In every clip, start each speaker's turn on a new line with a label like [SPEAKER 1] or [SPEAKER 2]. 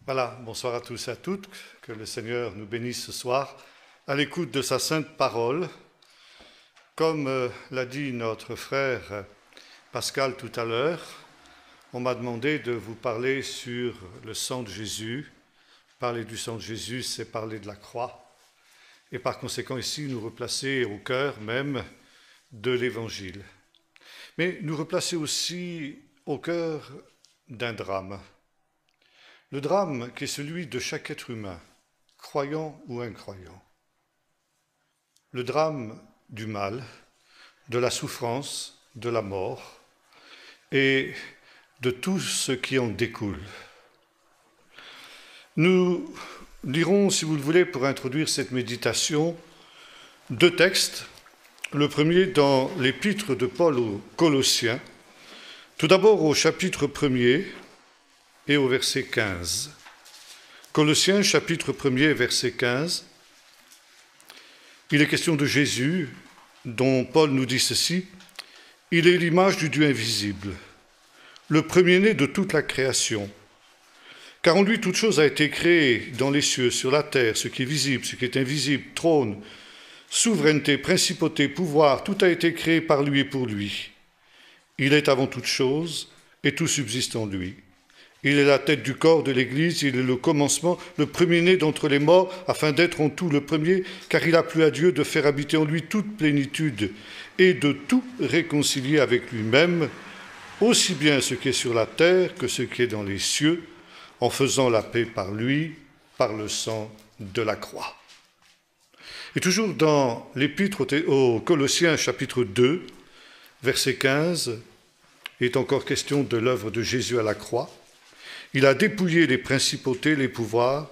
[SPEAKER 1] Voilà, bonsoir à tous et à toutes, que le Seigneur nous bénisse ce soir à l'écoute de sa sainte parole. Comme l'a dit notre frère Pascal tout à l'heure, on m'a demandé de vous parler sur le sang de Jésus. Parler du sang de Jésus, c'est parler de la croix. Et par conséquent, ici, nous replacer au cœur même de l'Évangile. Mais nous replacer aussi au cœur d'un drame. Le drame qui est celui de chaque être humain, croyant ou incroyant. Le drame du mal, de la souffrance, de la mort et de tout ce qui en découle. Nous lirons, si vous le voulez, pour introduire cette méditation, deux textes. Le premier dans l'épître de Paul aux Colossiens, tout d'abord au chapitre 1er et au verset 15. Colossiens, chapitre 1er, verset 15. Il est question de Jésus, dont Paul nous dit ceci. Il est l'image du Dieu invisible, le premier-né de toute la création. Car en lui, toute chose a été créée dans les cieux, sur la terre, ce qui est visible, ce qui est invisible, trône, souveraineté, principauté, pouvoir, tout a été créé par lui et pour lui. Il est avant toute chose, et tout subsiste en lui. Il est la tête du corps de l'Église, il est le commencement, le premier-né d'entre les morts, afin d'être en tout le premier, car il a plu à Dieu de faire habiter en lui toute plénitude et de tout réconcilier avec lui-même, aussi bien ce qui est sur la terre que ce qui est dans les cieux, en faisant la paix par lui, par le sang de la croix. Et toujours dans l'épître aux Colossiens, chapitre 2, verset 15, il est encore question de l'œuvre de Jésus à la croix. Il a dépouillé les principautés, les pouvoirs,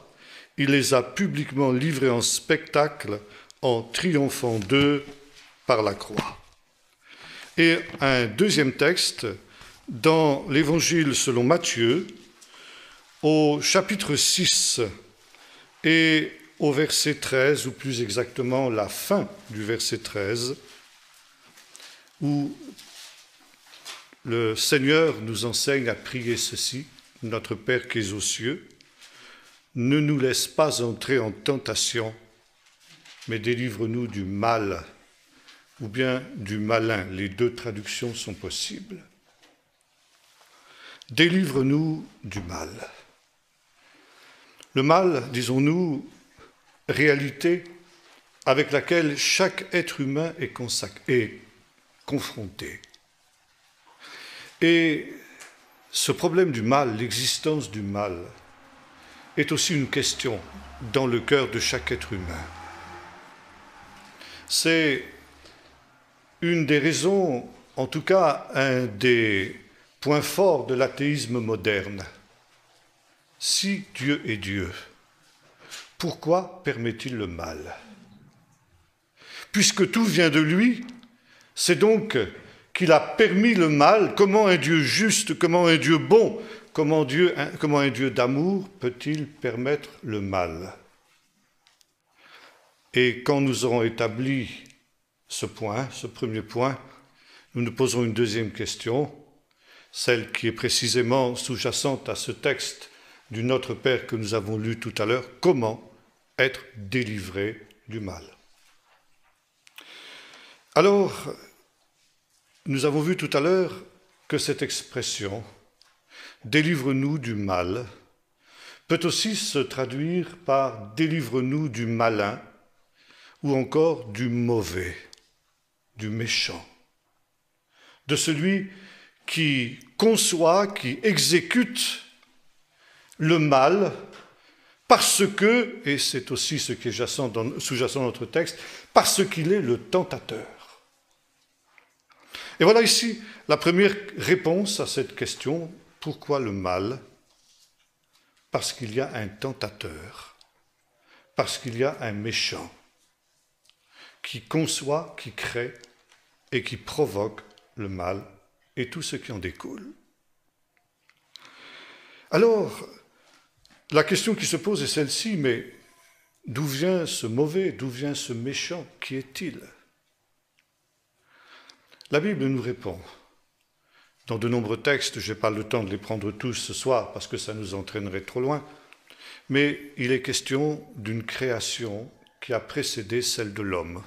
[SPEAKER 1] il les a publiquement livrés en spectacle en triomphant d'eux par la croix. Et un deuxième texte, dans l'Évangile selon Matthieu, au chapitre 6 et au verset 13, ou plus exactement la fin du verset 13, où le Seigneur nous enseigne à prier ceci. Notre Père qui es aux cieux, ne nous laisse pas entrer en tentation, mais délivre-nous du mal, ou bien du malin. Les deux traductions sont possibles. Délivre-nous du mal. Le mal, disons-nous, réalité avec laquelle chaque être humain est confronté. Et ce problème du mal, l'existence du mal, est aussi une question dans le cœur de chaque être humain. C'est une des raisons, en tout cas un des points forts de l'athéisme moderne. Si Dieu est Dieu, pourquoi permet-il le mal? Puisque tout vient de lui, c'est donc qu'il a permis le mal. Comment un Dieu juste, comment un Dieu bon, comment un Dieu d'amour peut-il permettre le mal? Et quand nous aurons établi ce premier point, nous nous posons une deuxième question, celle qui est précisément sous-jacente à ce texte du Notre Père que nous avons lu tout à l'heure. Comment être délivré du mal? Alors, nous avons vu tout à l'heure que cette expression « délivre-nous du mal » peut aussi se traduire par « délivre-nous du malin » ou encore du mauvais, du méchant, de celui qui conçoit, qui exécute le mal parce que, et c'est aussi ce qui est sous-jacent dans notre texte, parce qu'il est le tentateur. Et voilà ici la première réponse à cette question. Pourquoi le mal? Parce qu'il y a un tentateur, parce qu'il y a un méchant qui conçoit, qui crée et qui provoque le mal et tout ce qui en découle. Alors, la question qui se pose est celle-ci, mais d'où vient ce mauvais, d'où vient ce méchant? Qui est-il? La Bible nous répond, dans de nombreux textes, je n'ai pas le temps de les prendre tous ce soir parce que ça nous entraînerait trop loin, mais il est question d'une création qui a précédé celle de l'homme.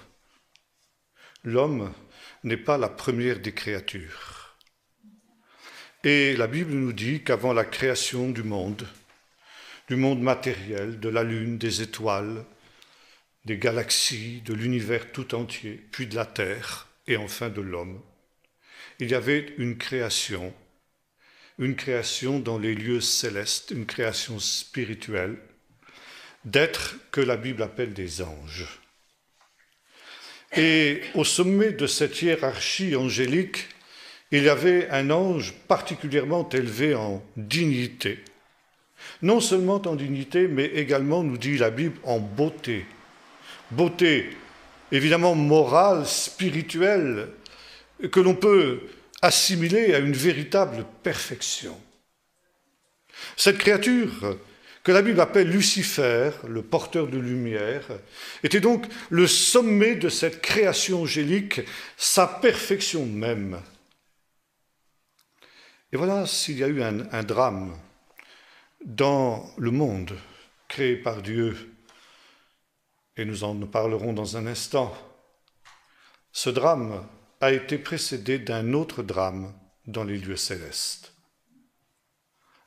[SPEAKER 1] L'homme n'est pas la première des créatures. Et la Bible nous dit qu'avant la création du monde matériel, de la lune, des étoiles, des galaxies, de l'univers tout entier, puis de la terre et enfin de l'homme, il y avait une création dans les lieux célestes, une création spirituelle, d'êtres que la Bible appelle des anges. Et au sommet de cette hiérarchie angélique, il y avait un ange particulièrement élevé en dignité. Non seulement en dignité, mais également, nous dit la Bible, en beauté. Beauté, évidemment, morale, spirituelle, que l'on peut assimiler à une véritable perfection. Cette créature, que la Bible appelle Lucifer, le porteur de lumière, était donc le sommet de cette création angélique, sa perfection même. Et voilà s'il y a eu un drame dans le monde créé par Dieu, et nous en parlerons dans un instant. Ce drame a été précédé d'un autre drame dans les lieux célestes.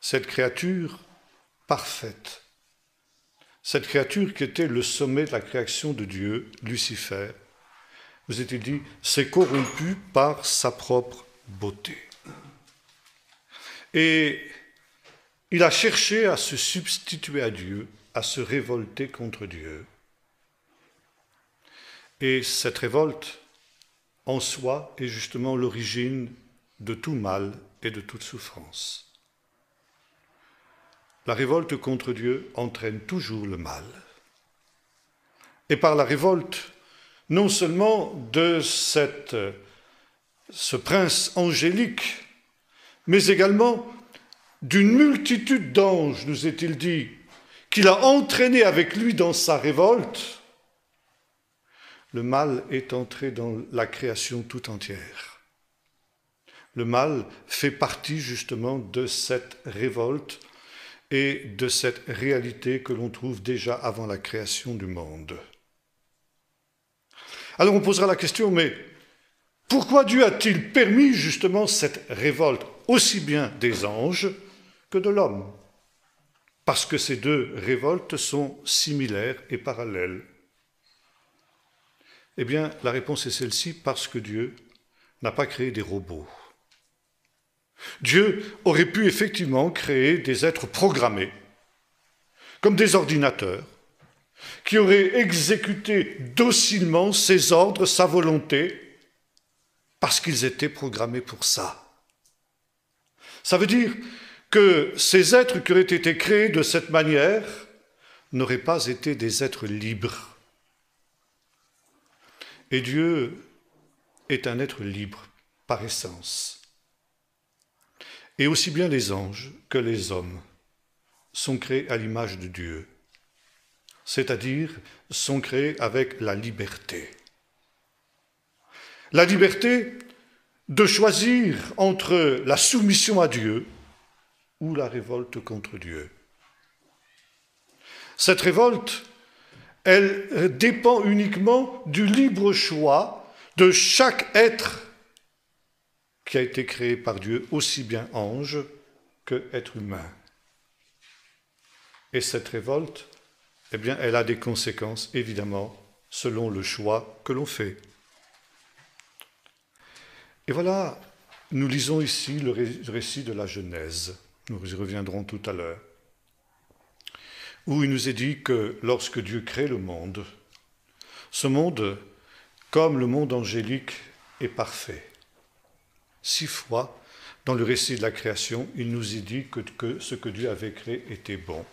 [SPEAKER 1] Cette créature parfaite, cette créature qui était le sommet de la création de Dieu, Lucifer, vous est-il dit, s'est corrompue par sa propre beauté. Et il a cherché à se substituer à Dieu, à se révolter contre Dieu. Et cette révolte, en soi, est justement l'origine de tout mal et de toute souffrance. La révolte contre Dieu entraîne toujours le mal. Et par la révolte, non seulement de ce prince angélique, mais également d'une multitude d'anges, nous est-il dit, qu'il a entraîné avec lui dans sa révolte, le mal est entré dans la création tout entière. Le mal fait partie justement de cette révolte et de cette réalité que l'on trouve déjà avant la création du monde. Alors on posera la question, mais pourquoi Dieu a-t-il permis justement cette révolte, aussi bien des anges que de l'homme? Parce que ces deux révoltes sont similaires et parallèles. Eh bien, la réponse est celle-ci, parce que Dieu n'a pas créé des robots. Dieu aurait pu effectivement créer des êtres programmés, comme des ordinateurs, qui auraient exécuté docilement ses ordres, sa volonté, parce qu'ils étaient programmés pour ça. Ça veut dire que ces êtres qui auraient été créés de cette manière n'auraient pas été des êtres libres. Et Dieu est un être libre par essence. Et aussi bien les anges que les hommes sont créés à l'image de Dieu, c'est-à-dire sont créés avec la liberté. La liberté de choisir entre la soumission à Dieu ou la révolte contre Dieu. Cette révolte, elle dépend uniquement du libre choix de chaque être qui a été créé par Dieu, aussi bien ange que être humain. Et cette révolte, eh bien, elle a des conséquences, évidemment, selon le choix que l'on fait. Et voilà, nous lisons ici le récit de la Genèse. Nous y reviendrons tout à l'heure. Où il nous est dit que lorsque Dieu crée le monde, ce monde, comme le monde angélique, est parfait. 6 fois, dans le récit de la création, il nous est dit que ce que Dieu avait créé était bon.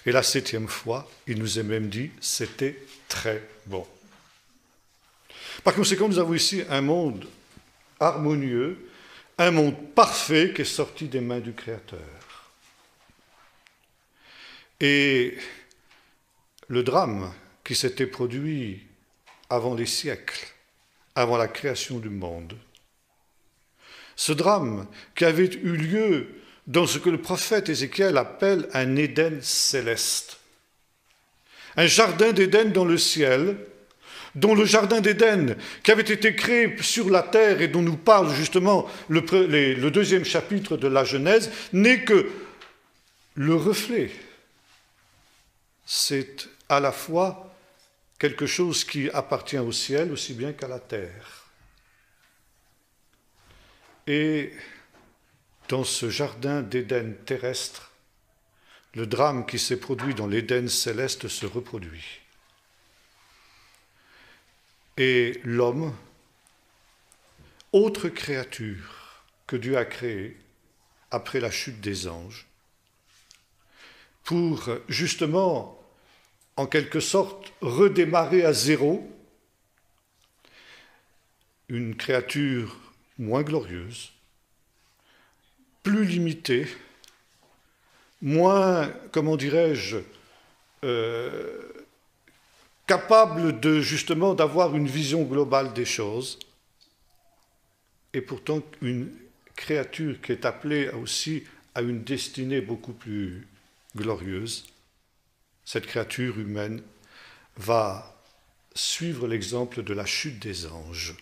[SPEAKER 1] Et la 7e fois, il nous est même dit « c'était très bon ». Par conséquent, nous avons ici un monde harmonieux, un monde parfait qui est sorti des mains du Créateur. Et le drame qui s'était produit avant les siècles, avant la création du monde, ce drame qui avait eu lieu dans ce que le prophète Ézéchiel appelle un Éden céleste. Un jardin d'Éden dans le ciel, dont le jardin d'Éden, qui avait été créé sur la terre et dont nous parle justement le deuxième chapitre de la Genèse, n'est que le reflet. C'est à la fois quelque chose qui appartient au ciel aussi bien qu'à la terre. Et dans ce jardin d'Éden terrestre, le drame qui s'est produit dans l'Éden céleste se reproduit. Et l'homme, autre créature que Dieu a créée après la chute des anges, pour justement, en quelque sorte, redémarrer à zéro, une créature moins glorieuse, plus limitée, moins, comment dirais-je, capable de justement d'avoir une vision globale des choses, et pourtant une créature qui est appelée aussi à une destinée beaucoup plus glorieuse. Cette créature humaine va suivre l'exemple de la chute des anges.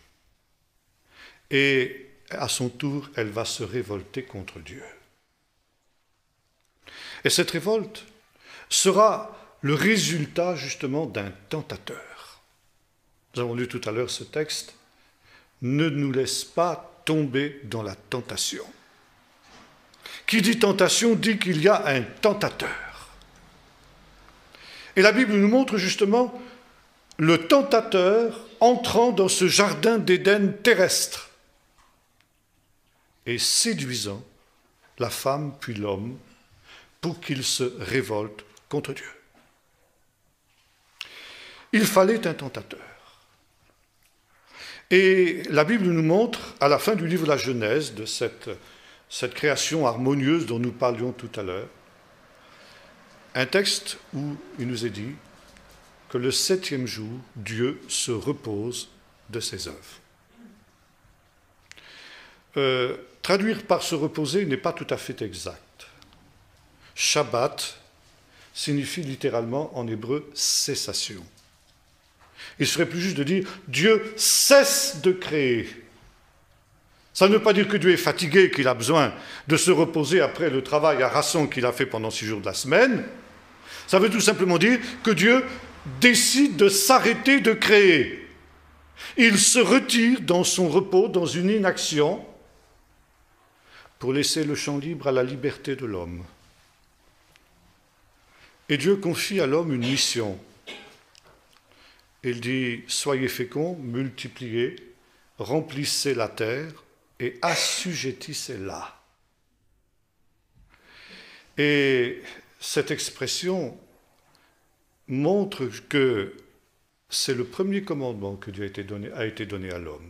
[SPEAKER 1] Et à son tour, elle va se révolter contre Dieu. Et cette révolte sera le résultat justement d'un tentateur. Nous avons lu tout à l'heure ce texte. Ne nous laisse pas tomber dans la tentation. Qui dit tentation dit qu'il y a un tentateur. Et la Bible nous montre justement le tentateur entrant dans ce jardin d'Éden terrestre et séduisant la femme puis l'homme pour qu'ils se révoltent contre Dieu. Il fallait un tentateur. Et la Bible nous montre, à la fin du livre de la Genèse, de cette création harmonieuse dont nous parlions tout à l'heure, un texte où il nous est dit que le 7e jour, Dieu se repose de ses œuvres. Traduire par se reposer n'est pas tout à fait exact. Shabbat signifie littéralement en hébreu cessation. Il serait plus juste de dire Dieu cesse de créer. Ça ne veut pas dire que Dieu est fatigué, qu'il a besoin de se reposer après le travail harassant qu'il a fait pendant 6 jours de la semaine. Ça veut tout simplement dire que Dieu décide de s'arrêter de créer. Il se retire dans son repos, dans une inaction, pour laisser le champ libre à la liberté de l'homme. Et Dieu confie à l'homme une mission. Il dit « Soyez féconds, multipliez, remplissez la terre et assujettissez-la. » Et cette expression montre que c'est le premier commandement que Dieu a été donné à l'homme.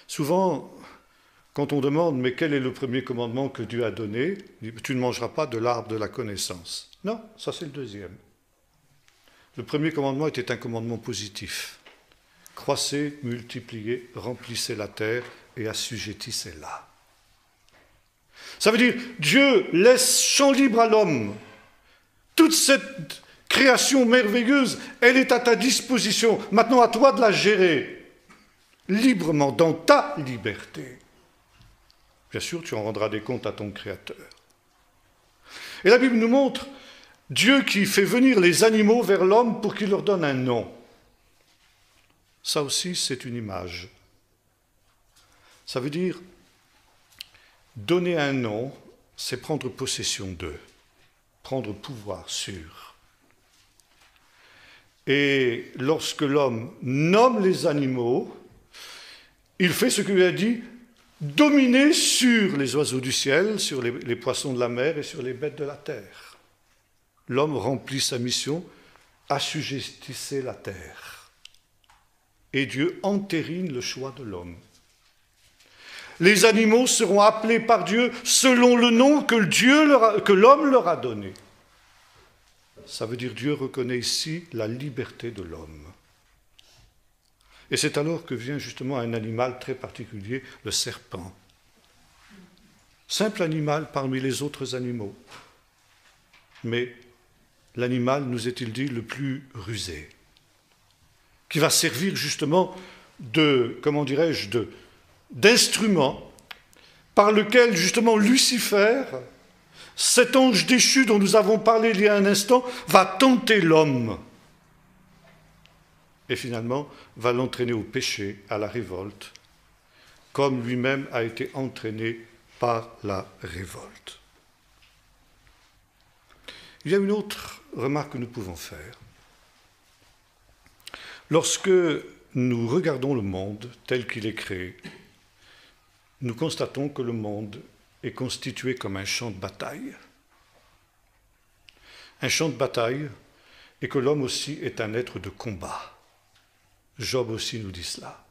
[SPEAKER 1] Souvent, quand on demande « Mais quel est le premier commandement que Dieu a donné ?» Tu ne mangeras pas de l'arbre de la connaissance. Non, ça c'est le deuxième. Le premier commandement était un commandement positif. Croissez, multipliez, remplissez la terre et assujettissez-la. Ça veut dire, Dieu laisse champ libre à l'homme. Toute cette création merveilleuse, elle est à ta disposition. Maintenant, à toi de la gérer librement, dans ta liberté. Bien sûr, tu en rendras des comptes à ton Créateur. Et la Bible nous montre Dieu qui fait venir les animaux vers l'homme pour qu'il leur donne un nom. Ça aussi, c'est une image. Ça veut dire, donner un nom, c'est prendre possession d'eux, prendre pouvoir sur. Et lorsque l'homme nomme les animaux, il fait ce que lui a dit, dominer sur les oiseaux du ciel, sur les poissons de la mer et sur les bêtes de la terre. L'homme remplit sa mission, assujettissez la terre. Et Dieu entérine le choix de l'homme. Les animaux seront appelés par Dieu selon le nom que l'homme leur a donné. Ça veut dire Dieu reconnaît ici la liberté de l'homme. Et c'est alors que vient justement un animal très particulier, le serpent. simple animal parmi les autres animaux. Mais l'animal, nous est-il dit, le plus rusé, qui va servir justement de, comment dirais-je, d'instrument par lequel justement Lucifer, cet ange déchu dont nous avons parlé il y a un instant, va tenter l'homme et finalement va l'entraîner au péché, à la révolte, comme lui-même a été entraîné par la révolte. Il y a une autre remarque que nous pouvons faire. Lorsque nous regardons le monde tel qu'il est créé, nous constatons que le monde est constitué comme un champ de bataille. Un champ de bataille, et que l'homme aussi est un être de combat. Job aussi nous dit cela.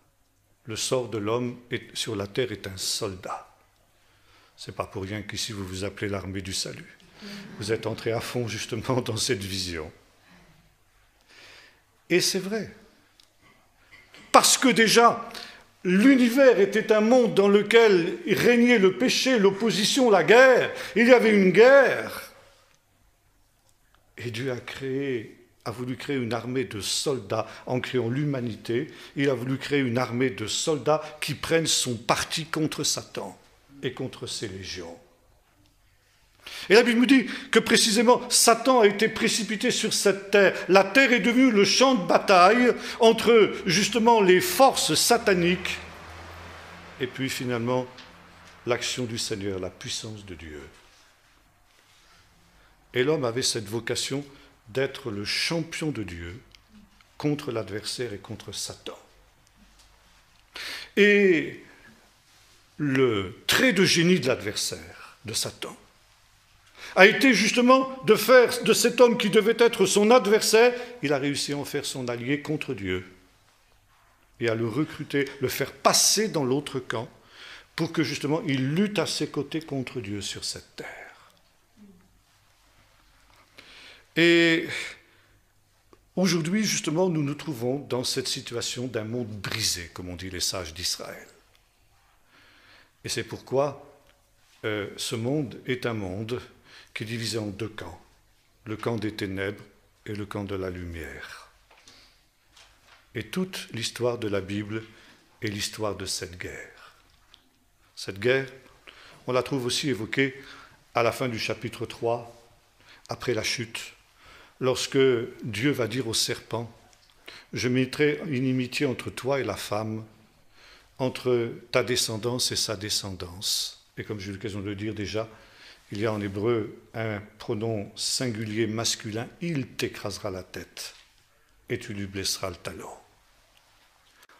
[SPEAKER 1] Le sort de l'homme sur la terre est un soldat. Ce n'est pas pour rien qu'ici vous vous appelez l'armée du salut. Vous êtes entré à fond justement dans cette vision. Et c'est vrai. Parce que déjà, l'univers était un monde dans lequel régnait le péché, l'opposition, la guerre. Il y avait une guerre. Et Dieu a voulu créer une armée de soldats en créant l'humanité. Il a voulu créer une armée de soldats qui prennent son parti contre Satan et contre ses légions. Et la Bible nous dit que précisément Satan a été précipité sur cette terre. La terre est devenue le champ de bataille entre justement les forces sataniques et puis finalement l'action du Seigneur, la puissance de Dieu. Et l'homme avait cette vocation d'être le champion de Dieu contre l'adversaire et contre Satan. Et le trait de génie de l'adversaire, de Satan, a été justement de faire de cet homme qui devait être son adversaire, il a réussi à en faire son allié contre Dieu et à le recruter, le faire passer dans l'autre camp pour que justement il lutte à ses côtés contre Dieu sur cette terre. Et aujourd'hui, justement, nous nous trouvons dans cette situation d'un monde brisé, comme on dit les sages d'Israël. Et c'est pourquoi ce monde est un monde qui est divisé en deux camps, le camp des ténèbres et le camp de la lumière. Et toute l'histoire de la Bible est l'histoire de cette guerre. Cette guerre, on la trouve aussi évoquée à la fin du chapitre 3, après la chute, lorsque Dieu va dire au serpent, « Je mettrai une inimitié entre toi et la femme, entre ta descendance et sa descendance. » Et comme j'ai eu l'occasion de le dire déjà, il y a en hébreu un pronom singulier masculin, « il t'écrasera la tête et tu lui blesseras le talon ».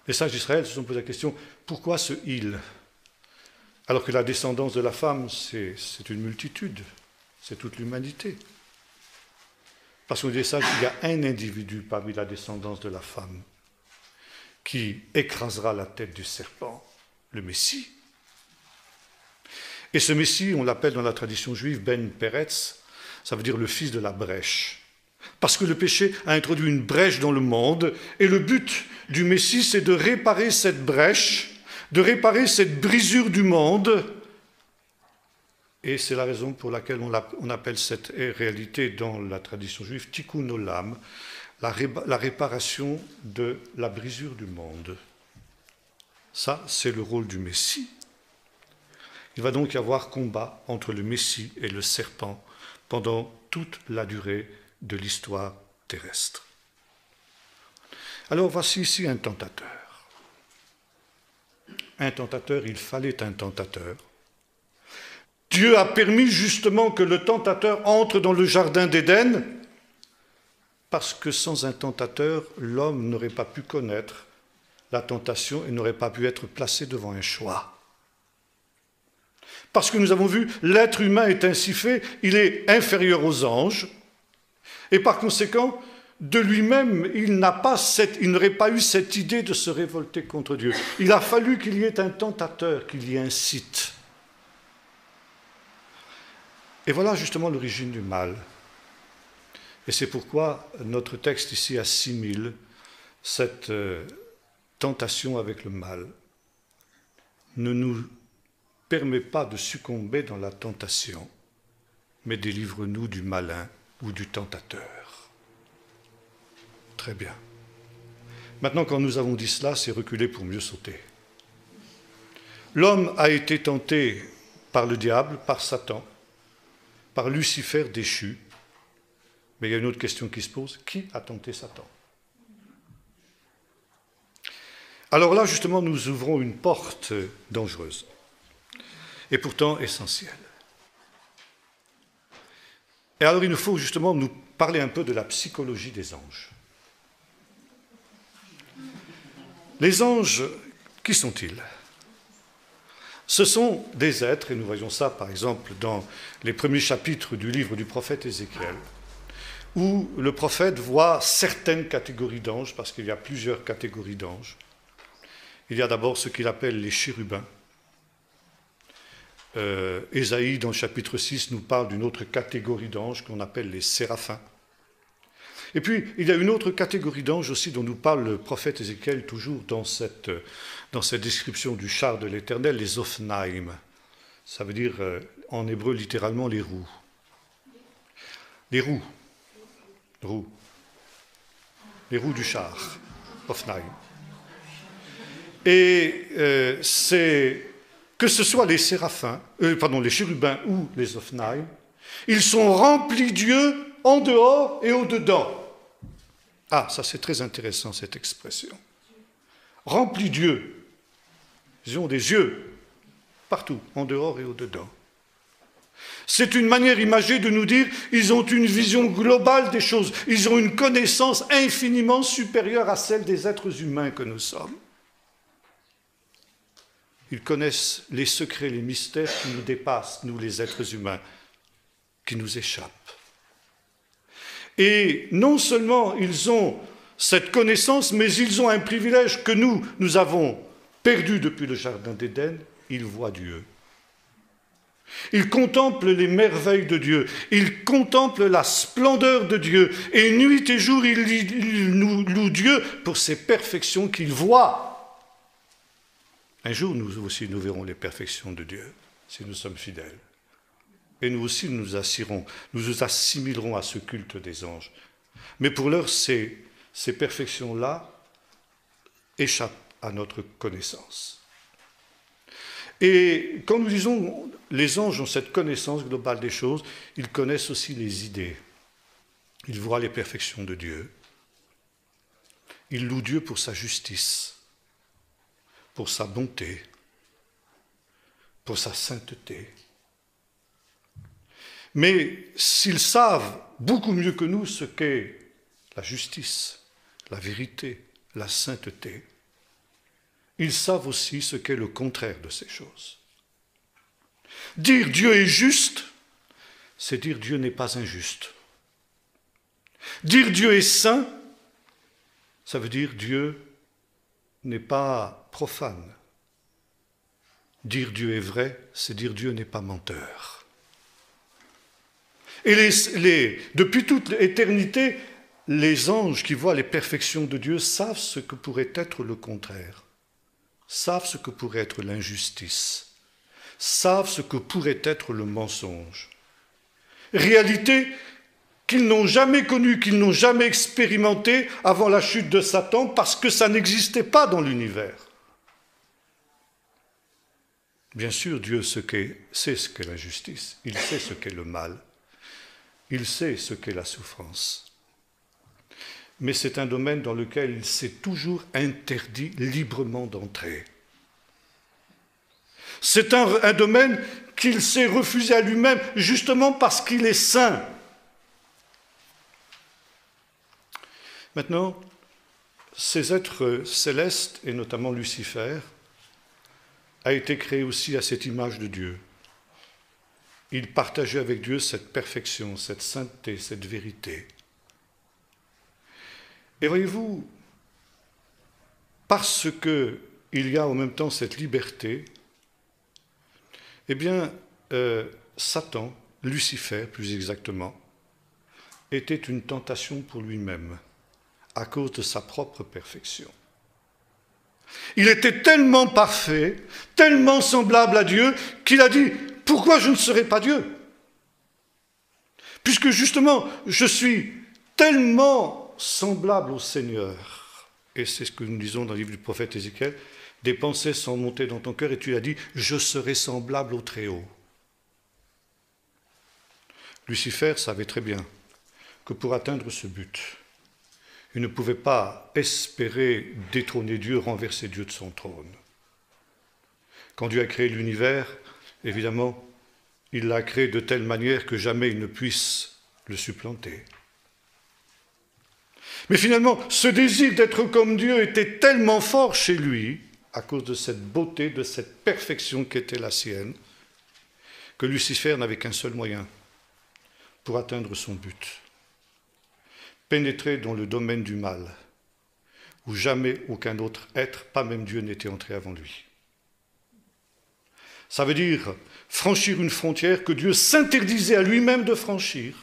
[SPEAKER 1] Les sages d'Israël se sont posé la question, pourquoi ce « il » alors que la descendance de la femme, c'est une multitude, c'est toute l'humanité. Parce qu'on dit ça, il y a un individu parmi la descendance de la femme qui écrasera la tête du serpent, le Messie. Et ce Messie, on l'appelle dans la tradition juive Ben Peretz, ça veut dire le fils de la brèche. Parce que le péché a introduit une brèche dans le monde, et le but du Messie, c'est de réparer cette brèche, de réparer cette brisure du monde. Et c'est la raison pour laquelle on appelle cette réalité dans la tradition juive tikkun olam, la réparation de la brisure du monde. Ça, c'est le rôle du Messie. Il va donc y avoir combat entre le Messie et le serpent pendant toute la durée de l'histoire terrestre. Alors voici ici un tentateur. Un tentateur, il fallait un tentateur. Dieu a permis justement que le tentateur entre dans le jardin d'Éden, parce que sans un tentateur, l'homme n'aurait pas pu connaître la tentation et n'aurait pas pu être placé devant un choix. Parce que nous avons vu, l'être humain est ainsi fait, il est inférieur aux anges, et par conséquent, de lui-même, il n'aurait pas eu cette idée de se révolter contre Dieu. Il a fallu qu'il y ait un tentateur qui l'y incite. Et voilà justement l'origine du mal. Et c'est pourquoi notre texte ici assimile cette tentation avec le mal. Ne nous permets pas de succomber dans la tentation, mais délivre-nous du malin ou du tentateur. Très bien. Maintenant, quand nous avons dit cela, c'est reculer pour mieux sauter. L'homme a été tenté par le diable, par Satan, par Lucifer déchu. Mais il y a une autre question qui se pose. Qui a tenté Satan? Alors là, justement, nous ouvrons une porte dangereuse, et pourtant essentielle. Et alors, il nous faut justement nous parler un peu de la psychologie des anges. Les anges, qui sont-ils? Ce sont des êtres, et nous voyons ça par exemple dans les premiers chapitres du livre du prophète Ézéchiel, où le prophète voit certaines catégories d'anges, parce qu'il y a plusieurs catégories d'anges. Il y a d'abord ce qu'il appelle les chérubins. Ésaïe, dans le chapitre 6, nous parle d'une autre catégorie d'anges qu'on appelle les séraphins. Et puis, il y a une autre catégorie d'anges aussi dont nous parle le prophète Ézéchiel, toujours dans cette description du char de l'Éternel, les Ophnaïm. Ça veut dire, en hébreu, littéralement, les roues. Les roues. Les roues du char. Ophnaïm. Et que ce soit les séraphins, les chérubins ou les Ophnaïm, ils sont remplis d'yeux en dehors et au-dedans. Ah, ça c'est très intéressant cette expression. Remplis d'yeux. Ils ont des yeux partout, en dehors et au-dedans. C'est une manière imagée de nous dire ils ont une vision globale des choses. Ils ont une connaissance infiniment supérieure à celle des êtres humains que nous sommes. Ils connaissent les secrets, les mystères qui nous dépassent, nous les êtres humains, qui nous échappent. Et non seulement ils ont cette connaissance, mais ils ont un privilège que nous avons perdu depuis le Jardin d'Éden, ils voient Dieu. Ils contemplent les merveilles de Dieu, ils contemplent la splendeur de Dieu, et nuit et jour ils louent Dieu pour ses perfections qu'ils voient. Un jour, nous aussi, nous verrons les perfections de Dieu, si nous sommes fidèles. Et nous aussi, nous nous assimilerons à ce culte des anges. Mais pour l'heure, ces perfections-là échappent à notre connaissance. Et quand nous disons les anges ont cette connaissance globale des choses, ils connaissent aussi les idées. Ils voient les perfections de Dieu. Ils louent Dieu pour sa justice, pour sa bonté, pour sa sainteté. Mais s'ils savent beaucoup mieux que nous ce qu'est la justice, la vérité, la sainteté, ils savent aussi ce qu'est le contraire de ces choses. Dire Dieu est juste, c'est dire Dieu n'est pas injuste. Dire Dieu est saint, ça veut dire Dieu n'est pas profane. Dire Dieu est vrai, c'est dire Dieu n'est pas menteur. Et depuis toute l'éternité, les anges qui voient les perfections de Dieu savent ce que pourrait être le contraire, savent ce que pourrait être l'injustice, savent ce que pourrait être le mensonge. Réalité qu'ils n'ont jamais connue, qu'ils n'ont jamais expérimentée avant la chute de Satan, parce que ça n'existait pas dans l'univers. Bien sûr, Dieu sait ce qu'est l'injustice, il sait ce qu'est le mal, il sait ce qu'est la souffrance. Mais c'est un domaine dans lequel il s'est toujours interdit librement d'entrer. C'est un domaine qu'il s'est refusé à lui-même, justement parce qu'il est saint. Maintenant, ces êtres célestes, et notamment Lucifer, a été créé aussi à cette image de Dieu. Il partageait avec Dieu cette perfection, cette sainteté, cette vérité. Et voyez-vous, parce qu'il y a en même temps cette liberté, eh bien, Satan, Lucifer plus exactement, était une tentation pour lui-même, à cause de sa propre perfection. Il était tellement parfait, tellement semblable à Dieu, qu'il a dit « Pourquoi je ne serai pas Dieu ?» Puisque justement, je suis tellement semblable au Seigneur. Et c'est ce que nous lisons dans le livre du prophète Ézéchiel. Des pensées sont montées dans ton cœur et tu as dit « Je serai semblable au Très-Haut ». Lucifer savait très bien que pour atteindre ce but, il ne pouvait pas espérer détrôner Dieu, renverser Dieu de son trône. Quand Dieu a créé l'univers, évidemment, il l'a créé de telle manière que jamais il ne puisse le supplanter. Mais finalement, ce désir d'être comme Dieu était tellement fort chez lui, à cause de cette beauté, de cette perfection qui était la sienne, que Lucifer n'avait qu'un seul moyen pour atteindre son but. Pénétrer dans le domaine du mal, où jamais aucun autre être, pas même Dieu, n'était entré avant lui. Ça veut dire franchir une frontière que Dieu s'interdisait à lui-même de franchir,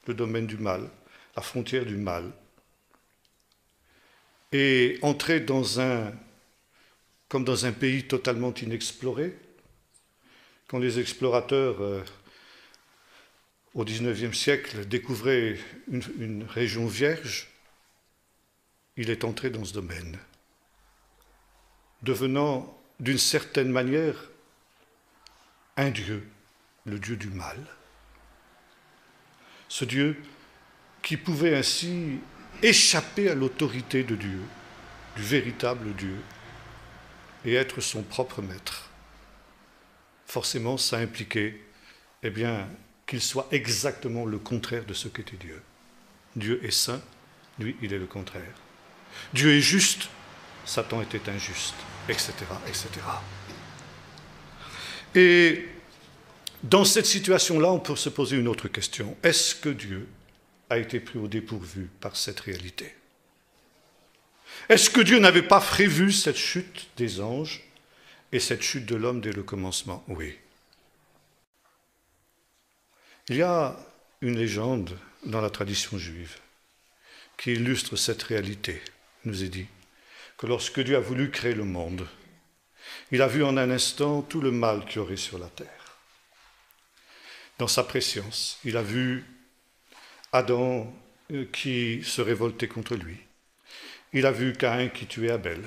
[SPEAKER 1] le domaine du mal, la frontière du mal, et entrer comme dans un pays totalement inexploré. Quand les explorateurs au XIXe siècle découvraient une région vierge, il est entré dans ce domaine, devenant d'une certaine manière un Dieu, le Dieu du mal. Ce Dieu qui pouvait ainsi échapper à l'autorité de Dieu, du véritable Dieu, et être son propre maître. Forcément, ça impliquait, qu'il soit exactement le contraire de ce qu'était Dieu. Dieu est saint, lui, il est le contraire. Dieu est juste, Satan était injuste, etc., etc. Et dans cette situation-là, on peut se poser une autre question. Est-ce que Dieu a été pris au dépourvu par cette réalité? Est-ce que Dieu n'avait pas prévu cette chute des anges et cette chute de l'homme dès le commencement? Oui. Il y a une légende dans la tradition juive qui illustre cette réalité. Il nous est dit que lorsque Dieu a voulu créer le monde, il a vu en un instant tout le mal qu'il y aurait sur la terre. Dans sa prescience, il a vu Adam qui se révoltait contre lui. Il a vu Caïn qui tuait Abel.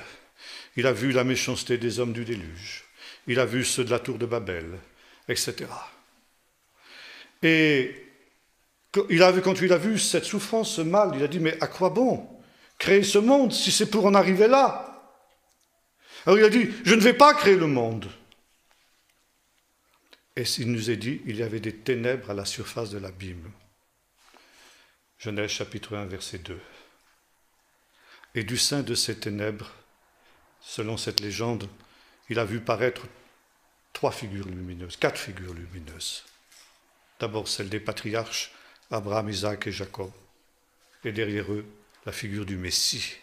[SPEAKER 1] Il a vu la méchanceté des hommes du déluge. Il a vu ceux de la tour de Babel, etc. Et quand il a vu cette souffrance, ce mal, il a dit, mais à quoi bon créer ce monde si c'est pour en arriver là? Alors il a dit, je ne vais pas créer le monde. Et il nous est dit, il y avait des ténèbres à la surface de l'abîme. Genèse chapitre 1, verset 2. Et du sein de ces ténèbres, selon cette légende, il a vu paraître 4 figures lumineuses. D'abord celle des patriarches, Abraham, Isaac et Jacob. Et derrière eux, la figure du Messie.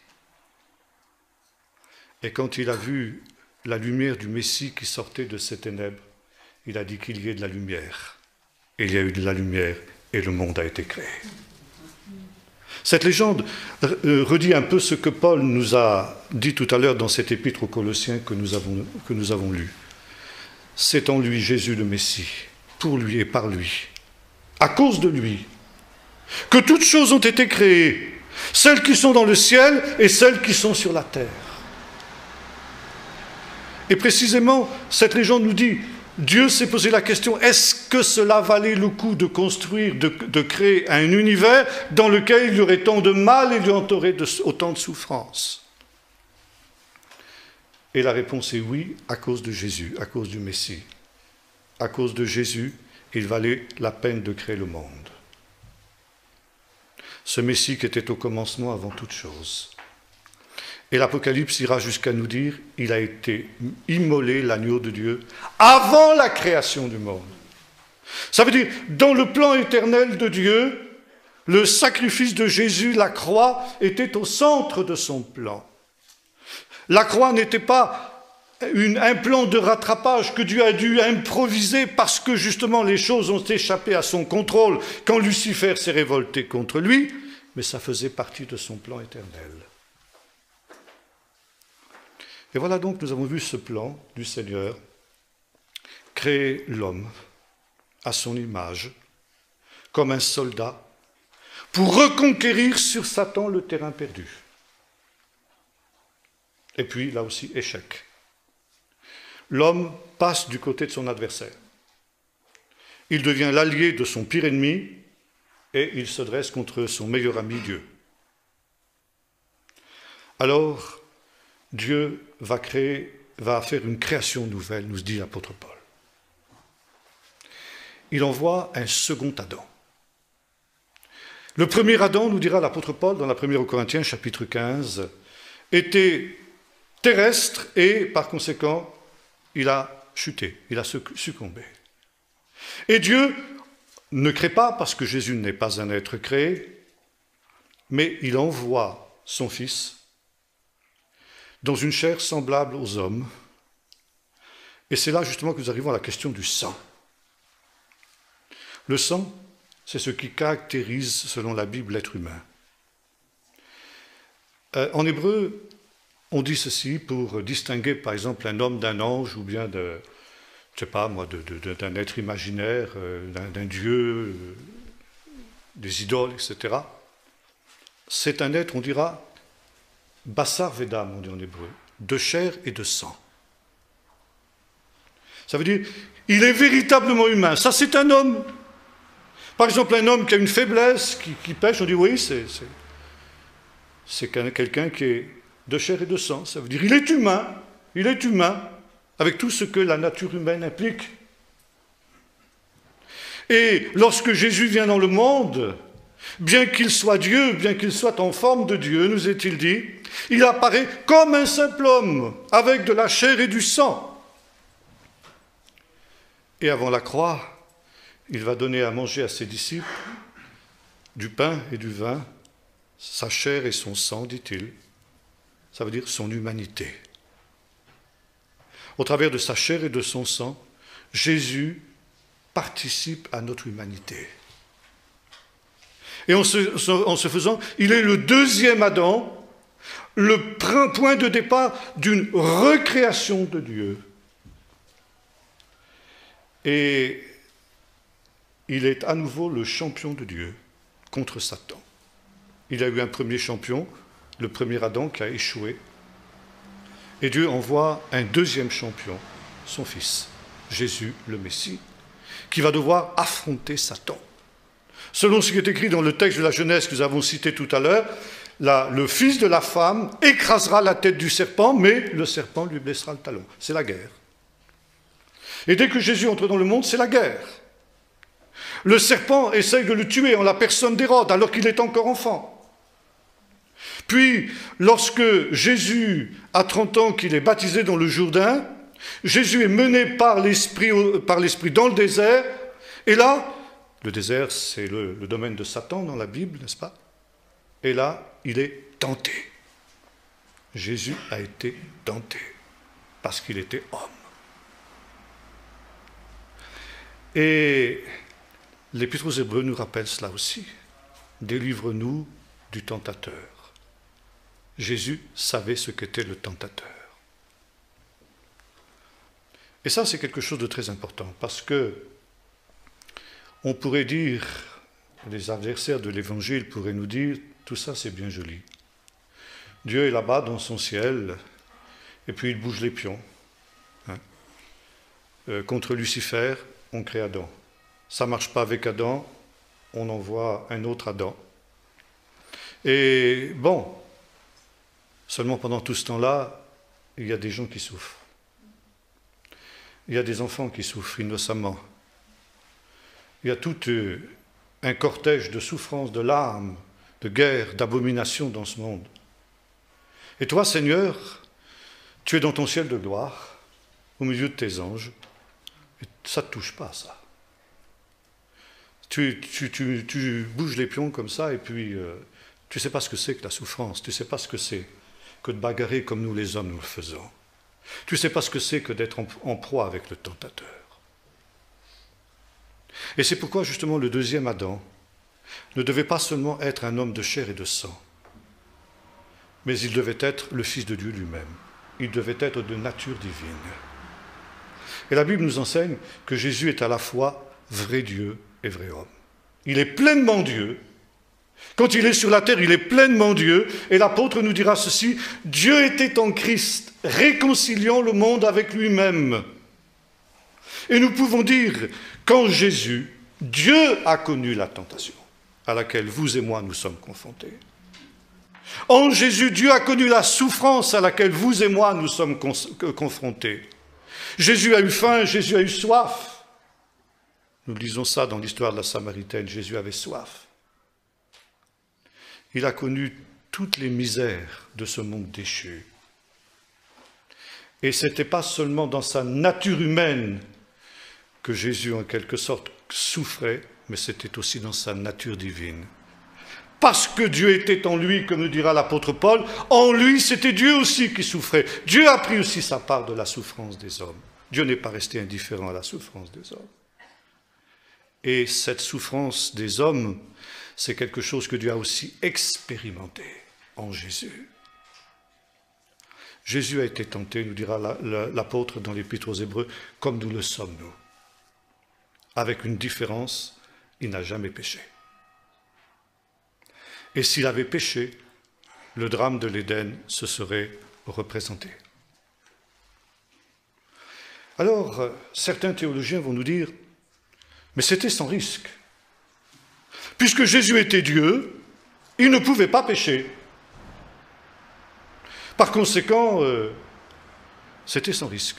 [SPEAKER 1] Et quand il a vu la lumière du Messie qui sortait de ces ténèbres, il a dit qu'il y ait de la lumière. Et il y a eu de la lumière et le monde a été créé. Cette légende redit un peu ce que Paul nous a dit tout à l'heure dans cette épître aux Colossiens que nous avons lu. C'est en lui Jésus le Messie, pour lui et par lui, à cause de lui, que toutes choses ont été créées, celles qui sont dans le ciel et celles qui sont sur la terre. Et précisément, cette légende nous dit, Dieu s'est posé la question, est-ce que cela valait le coup de construire, de créer un univers dans lequel il y aurait tant de mal et il y aurait autant de souffrance? Et la réponse est oui, à cause de Jésus, à cause du Messie. À cause de Jésus, il valait la peine de créer le monde. Ce Messie qui était au commencement avant toute chose. Et l'Apocalypse ira jusqu'à nous dire, il a été immolé, l'agneau de Dieu, avant la création du monde. Ça veut dire, dans le plan éternel de Dieu, le sacrifice de Jésus, la croix, était au centre de son plan. La croix n'était pas un plan de rattrapage que Dieu a dû improviser parce que justement les choses ont échappé à son contrôle quand Lucifer s'est révolté contre lui, mais ça faisait partie de son plan éternel. Et voilà donc, nous avons vu ce plan du Seigneur, créer l'homme à son image, comme un soldat, pour reconquérir sur Satan le terrain perdu. Et puis, là aussi, échec. L'homme passe du côté de son adversaire. Il devient l'allié de son pire ennemi et il se dresse contre son meilleur ami Dieu. Alors, Dieu va faire une création nouvelle, nous dit l'apôtre Paul. Il envoie un second Adam. Le premier Adam, nous dira l'apôtre Paul dans la 1 Corinthiens, chapitre 15, était terrestre et, par conséquent, il a chuté, il a succombé. Et Dieu ne crée pas, parce que Jésus n'est pas un être créé, mais il envoie son Fils dans une chair semblable aux hommes. Et c'est là justement que nous arrivons à la question du sang. Le sang, c'est ce qui caractérise, selon la Bible, l'être humain. En hébreu, on dit ceci pour distinguer, par exemple, un homme d'un ange ou bien de, je sais pas moi, d'un être imaginaire, d'un dieu, des idoles, etc. C'est un être, on dira, Bassar Vedam, on dit en hébreu, de chair et de sang. Ça veut dire, il est véritablement humain. Ça, c'est un homme. Par exemple, un homme qui a une faiblesse, qui pêche, on dit oui, c'est quelqu'un qui est de chair et de sang. Ça veut dire, il est humain, avec tout ce que la nature humaine implique. Et lorsque Jésus vient dans le monde, bien qu'il soit Dieu, bien qu'il soit en forme de Dieu, nous est-il dit, il apparaît comme un simple homme, avec de la chair et du sang. Et avant la croix, il va donner à manger à ses disciples du pain et du vin, sa chair et son sang, dit-il. Ça veut dire son humanité. Au travers de sa chair et de son sang, Jésus participe à notre humanité. Et en ce faisant, il est le deuxième Adam, le point de départ d'une recréation de Dieu. Et il est à nouveau le champion de Dieu contre Satan. Il a eu un premier champion, le premier Adam qui a échoué. Et Dieu envoie un deuxième champion, son Fils, Jésus le Messie, qui va devoir affronter Satan. Selon ce qui est écrit dans le texte de la Genèse que nous avons cité tout à l'heure, le fils de la femme écrasera la tête du serpent, mais le serpent lui blessera le talon. C'est la guerre. Et dès que Jésus entre dans le monde, c'est la guerre. Le serpent essaye de le tuer en la personne d'Hérode, alors qu'il est encore enfant. Puis, lorsque Jésus a 30 ans, qu'il est baptisé dans le Jourdain, Jésus est mené par l'Esprit dans le désert, et là, le désert, c'est le domaine de Satan dans la Bible, n'est-ce pas? Et là, il est tenté. Jésus a été tenté, parce qu'il était homme. Et l'Épître aux Hébreux nous rappelle cela aussi. Délivre-nous du tentateur. Jésus savait ce qu'était le tentateur. Et ça, c'est quelque chose de très important, parce que on pourrait dire, les adversaires de l'Évangile pourraient nous dire, tout ça c'est bien joli. Dieu est là-bas dans son ciel, et puis il bouge les pions. Contre Lucifer, on crée Adam. Ça ne marche pas avec Adam, on envoie un autre Adam. Et bon, seulement pendant tout ce temps-là, il y a des gens qui souffrent. Il y a des enfants qui souffrent innocemment. Il y a tout un cortège de souffrances, de larmes, de guerres, d'abominations dans ce monde. Et toi, Seigneur, tu es dans ton ciel de gloire, au milieu de tes anges, et ça ne te touche pas, ça. Tu bouges les pions comme ça, et puis tu ne sais pas ce que c'est que la souffrance, tu ne sais pas ce que c'est que de bagarrer comme nous les hommes nous le faisons. Tu ne sais pas ce que c'est que d'être en proie avec le tentateur. Et c'est pourquoi justement le deuxième Adam ne devait pas seulement être un homme de chair et de sang, mais il devait être le Fils de Dieu lui-même. il devait être de nature divine. Et la Bible nous enseigne que Jésus est à la fois vrai Dieu et vrai homme. Il est pleinement Dieu. Quand il est sur la terre, il est pleinement Dieu. Et l'apôtre nous dira ceci, Dieu était en Christ, réconciliant le monde avec lui-même. Et nous pouvons dire qu'en Jésus, Dieu a connu la tentation à laquelle vous et moi nous sommes confrontés. En Jésus, Dieu a connu la souffrance à laquelle vous et moi nous sommes confrontés. Jésus a eu faim, Jésus a eu soif. Nous lisons ça dans l'histoire de la Samaritaine, Jésus avait soif. Il a connu toutes les misères de ce monde déchu. Et ce n'était pas seulement dans sa nature humaine que Jésus, en quelque sorte, souffrait, mais c'était aussi dans sa nature divine. Parce que Dieu était en lui, comme nous dira l'apôtre Paul, en lui, c'était Dieu aussi qui souffrait. Dieu a pris aussi sa part de la souffrance des hommes. Dieu n'est pas resté indifférent à la souffrance des hommes. Et cette souffrance des hommes, c'est quelque chose que Dieu a aussi expérimenté en Jésus. Jésus a été tenté, nous dira l'apôtre dans l'Épître aux Hébreux, comme nous le sommes nous. Avec une différence, il n'a jamais péché. Et s'il avait péché, le drame de l'Éden se serait représenté. Alors, certains théologiens vont nous dire, mais c'était sans risque. Puisque Jésus était Dieu, il ne pouvait pas pécher. Par conséquent, c'était sans risque.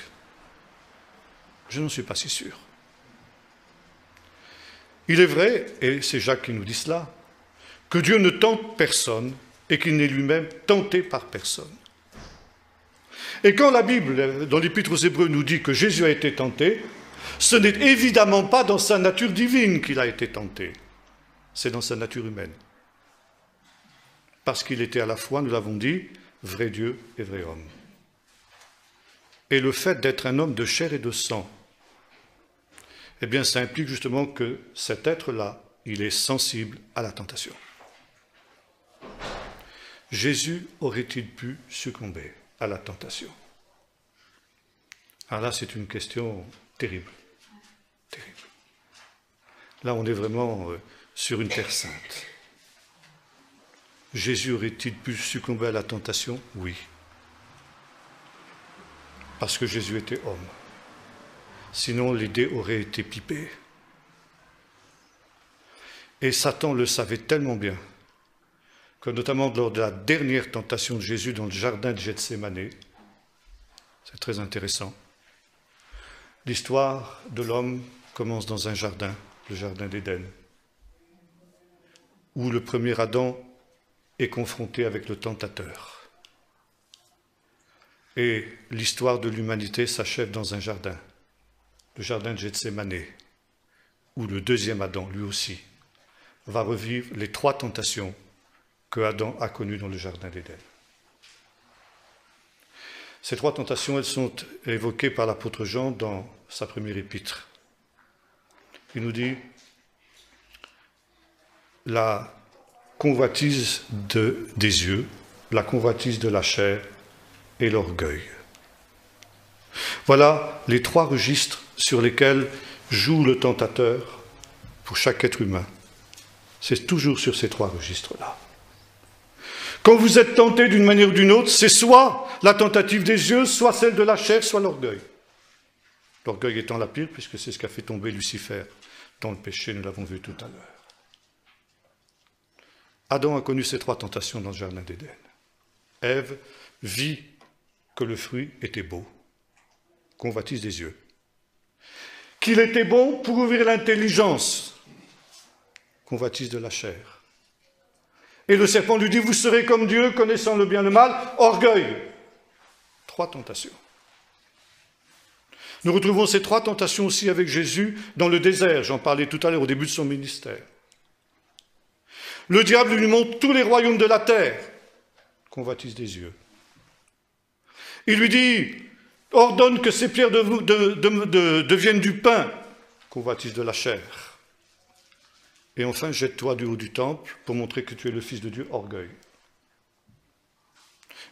[SPEAKER 1] Je n'en suis pas si sûr. Il est vrai, et c'est Jacques qui nous dit cela, que Dieu ne tente personne et qu'il n'est lui-même tenté par personne. Et quand la Bible, dans l'Épître aux Hébreux, nous dit que Jésus a été tenté, ce n'est évidemment pas dans sa nature divine qu'il a été tenté, c'est dans sa nature humaine. Parce qu'il était à la fois, nous l'avons dit, vrai Dieu et vrai homme. Et le fait d'être un homme de chair et de sang, eh bien, ça implique justement que cet être-là, il est sensible à la tentation. Jésus aurait-il pu succomber à la tentation? Alors là, c'est une question terrible. Terrible. Là, on est vraiment sur une terre sainte. Jésus aurait-il pu succomber à la tentation? Oui. Parce que Jésus était homme. Sinon, les dés auraient été pipés. Et Satan le savait tellement bien que, notamment lors de la dernière tentation de Jésus dans le jardin de Gethsémanée, c'est très intéressant, l'histoire de l'homme commence dans un jardin, le jardin d'Éden, où le premier Adam est confronté avec le tentateur. Et l'histoire de l'humanité s'achève dans un jardin, le jardin de Gethsémanée, où le deuxième Adam, lui aussi, va revivre les trois tentations que Adam a connues dans le jardin d'Éden. Ces trois tentations, elles sont évoquées par l'apôtre Jean dans sa première épître. Il nous dit la convoitise des yeux, la convoitise de la chair et l'orgueil. Voilà les trois registres sur lesquels joue le tentateur pour chaque être humain. C'est toujours sur ces trois registres-là. Quand vous êtes tenté d'une manière ou d'une autre, c'est soit la tentative des yeux, soit celle de la chair, soit l'orgueil. L'orgueil étant la pire, puisque c'est ce qu'a fait tomber Lucifer dans le péché, nous l'avons vu tout à l'heure. Adam a connu ces trois tentations dans le jardin d'Éden. Ève vit que le fruit était beau, convoitise des yeux. Qu'il était bon pour ouvrir l'intelligence, convoitise de la chair. Et le serpent lui dit, vous serez comme Dieu, connaissant le bien et le mal, orgueil. Trois tentations. Nous retrouvons ces trois tentations aussi avec Jésus dans le désert, j'en parlais tout à l'heure au début de son ministère. Le diable lui montre tous les royaumes de la terre, convoitise des yeux. Il lui dit, ordonne que ces pierres deviennent du pain, convoitise de la chair. Et enfin, jette-toi du haut du temple pour montrer que tu es le Fils de Dieu, orgueil.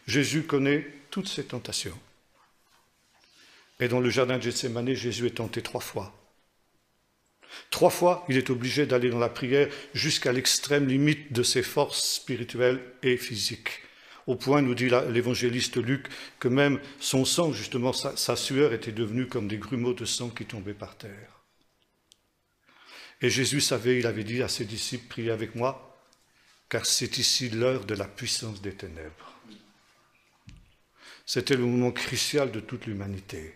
[SPEAKER 1] Jésus connaît toutes ces tentations. Et dans le jardin de Gethsémani, Jésus est tenté 3 fois. 3 fois, il est obligé d'aller dans la prière jusqu'à l'extrême limite de ses forces spirituelles et physiques. Au point, nous dit l'évangéliste Luc, que même son sang, justement, sa sueur était devenue comme des grumeaux de sang qui tombaient par terre. Et Jésus savait, il avait dit à ses disciples, priez avec moi, car c'est ici l'heure de la puissance des ténèbres. C'était le moment crucial de toute l'humanité.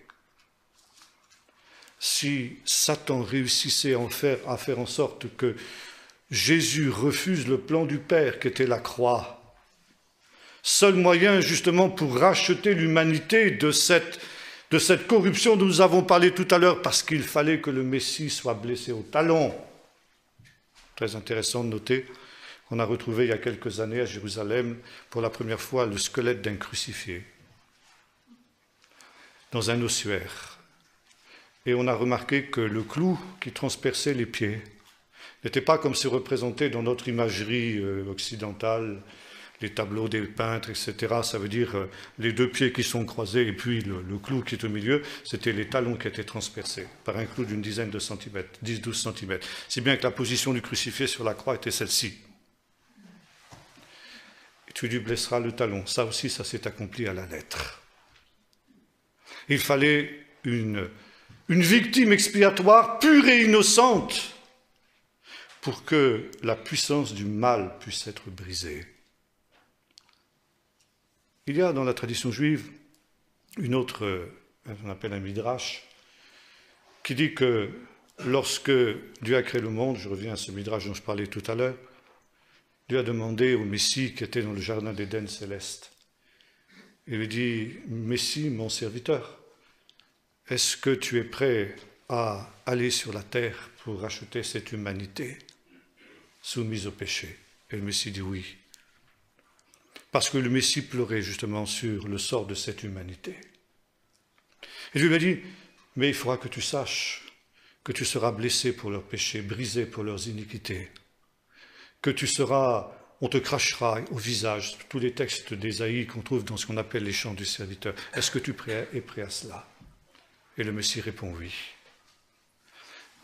[SPEAKER 1] Si Satan réussissait à faire en sorte que Jésus refuse le plan du Père qu'était la croix, seul moyen justement pour racheter l'humanité de cette corruption dont nous avons parlé tout à l'heure, parce qu'il fallait que le Messie soit blessé au talon. Très intéressant de noter qu'on a retrouvé il y a quelques années à Jérusalem pour la première fois le squelette d'un crucifié dans un ossuaire. Et on a remarqué que le clou qui transperçait les pieds n'était pas comme c'est représenté dans notre imagerie occidentale, les tableaux des peintres, etc. Ça veut dire les 2 pieds qui sont croisés et puis le clou qui est au milieu, c'était les talons qui étaient transpercés par un clou d'une dizaine de centimètres, 10-12 centimètres. Si bien que la position du crucifié sur la croix était celle-ci. Et tu lui blesseras le talon. Ça aussi, ça s'est accompli à la lettre. Il fallait une victime expiatoire pure et innocente pour que la puissance du mal puisse être brisée. Il y a dans la tradition juive une autre, on appelle un midrash, qui dit que lorsque Dieu a créé le monde, je reviens à ce midrash dont je parlais tout à l'heure, Dieu a demandé au Messie qui était dans le jardin d'Éden céleste, il lui dit, Messie, mon serviteur, est-ce que tu es prêt à aller sur la terre pour racheter cette humanité soumise au péché? Et le Messie dit oui. Parce que le Messie pleurait justement sur le sort de cette humanité. Et Dieu lui a dit, mais il faudra que tu saches que tu seras blessé pour leurs péchés, brisé pour leurs iniquités, que on te crachera au visage, tous les textes d'Ésaïe qu'on trouve dans ce qu'on appelle les chants du serviteur. Est-ce que tu es prêt à cela? Et le Messie répond oui.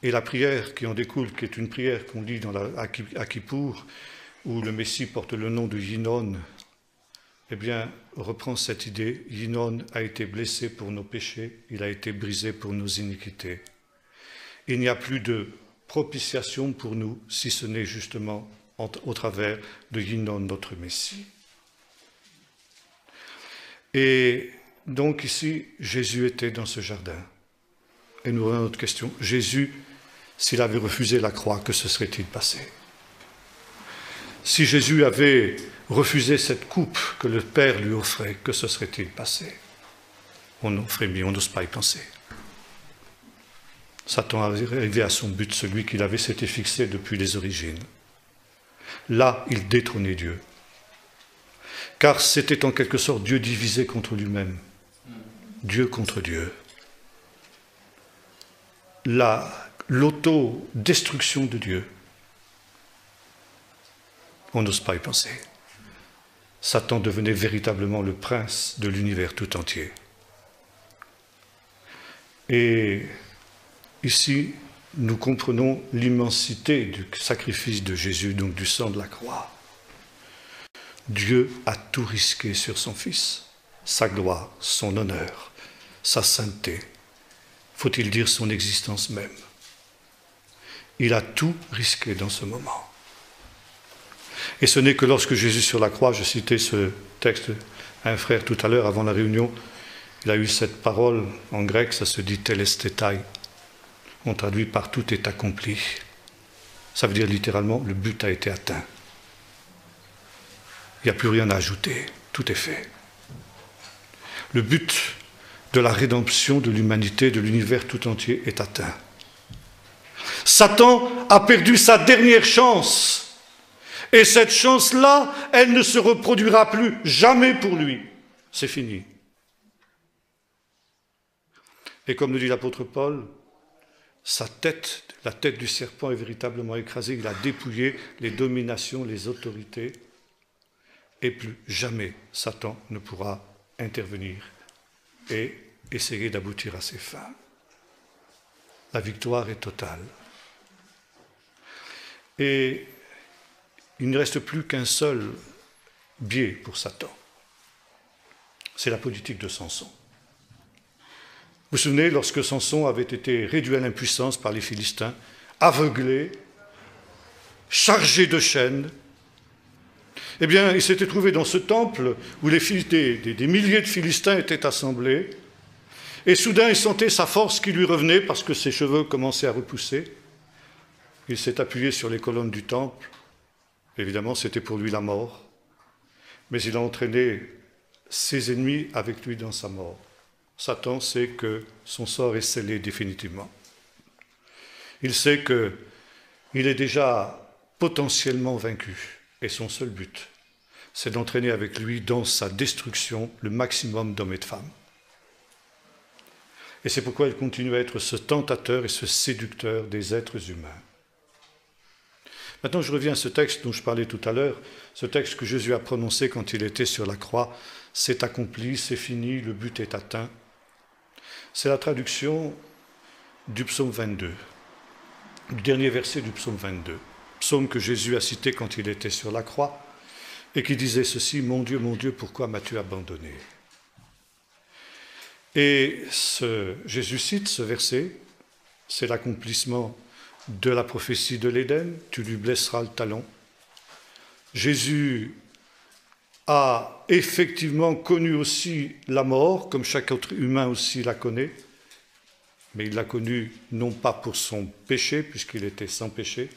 [SPEAKER 1] Et la prière qui en découle, qui est une prière qu'on lit à Kippour, où le Messie porte le nom de Yinon, eh bien, reprend cette idée. Yinon a été blessé pour nos péchés, il a été brisé pour nos iniquités. Il n'y a plus de propitiation pour nous, si ce n'est justement au travers de Yinon, notre Messie. Et donc ici, Jésus était dans ce jardin. Et nous revenons à notre question. Jésus, s'il avait refusé la croix, que se serait-il passé? Si Jésus avait refusé cette coupe que le Père lui offrait, que se serait-il passé? On frémit, on n'ose pas y penser. Satan arrivé à son but, celui qu'il avait s'était fixé depuis les origines. Là, il détrônait Dieu. Car c'était en quelque sorte Dieu divisé contre lui-même. Dieu contre Dieu. L'autodestruction de Dieu. On n'ose pas y penser. Satan devenait véritablement le prince de l'univers tout entier. Et ici, nous comprenons l'immensité du sacrifice de Jésus, donc du sang de la croix. Dieu a tout risqué sur son Fils, sa gloire, son honneur, sa sainteté, faut-il dire son existence même. Il a tout risqué dans ce moment. Et ce n'est que lorsque Jésus sur la croix, je citais ce texte à un frère tout à l'heure avant la réunion, il a eu cette parole en grec, ça se dit telestetai. On traduit par tout est accompli. Ça veut dire littéralement le but a été atteint. Il n'y a plus rien à ajouter, tout est fait. Le but de la rédemption de l'humanité, de l'univers tout entier est atteint. Satan a perdu sa dernière chance. Et cette chance-là, elle ne se reproduira plus jamais pour lui. C'est fini. Et comme nous dit l'apôtre Paul, sa tête, la tête du serpent est véritablement écrasée. Il a dépouillé les dominations, les autorités. et plus jamais Satan ne pourra intervenir et essayer d'aboutir à ses fins. La victoire est totale. Et il ne reste plus qu'un seul biais pour Satan. C'est la politique de Samson. Vous vous souvenez, lorsque Samson avait été réduit à l'impuissance par les Philistins, aveuglé, chargé de chaînes, eh bien, il s'était trouvé dans ce temple où des milliers de Philistins étaient assemblés, et soudain il sentait sa force qui lui revenait parce que ses cheveux commençaient à repousser. Il s'est appuyé sur les colonnes du temple. Évidemment, c'était pour lui la mort, mais il a entraîné ses ennemis avec lui dans sa mort. Satan sait que son sort est scellé définitivement. Il sait qu'il est déjà potentiellement vaincu, et son seul but, c'est d'entraîner avec lui dans sa destruction le maximum d'hommes et de femmes. Et c'est pourquoi il continue à être ce tentateur et ce séducteur des êtres humains. Maintenant, je reviens à ce texte dont je parlais tout à l'heure, ce texte que Jésus a prononcé quand il était sur la croix. C'est accompli, c'est fini, le but est atteint. C'est la traduction du psaume 22, du dernier verset du psaume 22, psaume que Jésus a cité quand il était sur la croix et qui disait ceci: « Mon Dieu, pourquoi m'as-tu abandonné ?» Et Jésus cite ce verset, c'est l'accomplissement de la prophétie de l'Éden, tu lui blesseras le talon. Jésus a effectivement connu aussi la mort, comme chaque autre humain aussi la connaît, mais il l'a connue non pas pour son péché, puisqu'il était sans péché,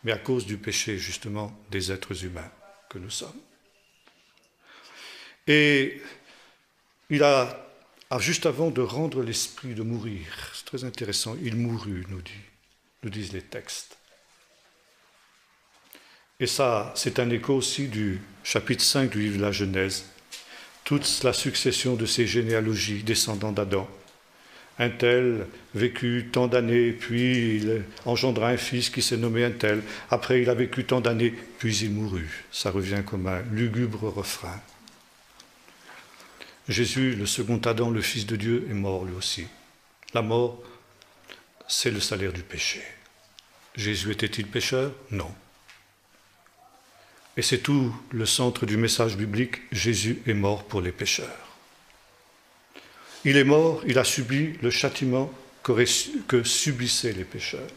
[SPEAKER 1] mais à cause du péché justement des êtres humains que nous sommes. Et il a juste avant de rendre l'esprit, de mourir, c'est très intéressant, il mourut, nous disent les textes. Et ça, c'est un écho aussi du chapitre 5 du livre de la Genèse. Toute la succession de ces généalogies descendant d'Adam. Un tel vécut tant d'années, puis il engendra un fils qui s'est nommé un tel. Après, il a vécu tant d'années, puis il mourut. Ça revient comme un lugubre refrain. Jésus, le second Adam, le Fils de Dieu, est mort lui aussi. La mort, c'est le salaire du péché. Jésus était-il pécheur? Non. Et c'est tout le centre du message biblique, Jésus est mort pour les pécheurs. Il est mort, il a subi le châtiment que subissaient les pécheurs.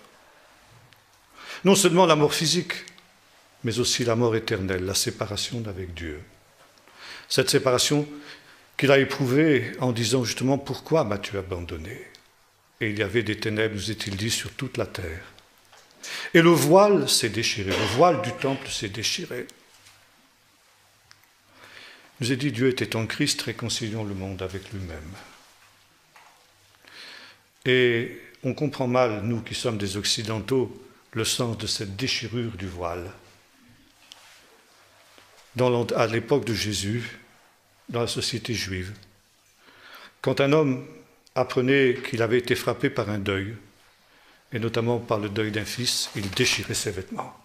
[SPEAKER 1] Non seulement la mort physique, mais aussi la mort éternelle, la séparation d'avec Dieu. Cette séparation qu'il a éprouvée en disant justement « Pourquoi m'as-tu abandonné ?» Et il y avait des ténèbres, nous est-il dit, sur toute la terre. Et le voile s'est déchiré, le voile du temple s'est déchiré. Il nous est dit, Dieu était en Christ, réconciliant le monde avec lui-même. Et on comprend mal, nous qui sommes des Occidentaux, le sens de cette déchirure du voile. À l'époque de Jésus, dans la société juive, quand un homme apprenait qu'il avait été frappé par un deuil, et notamment par le deuil d'un fils, il déchirait ses vêtements.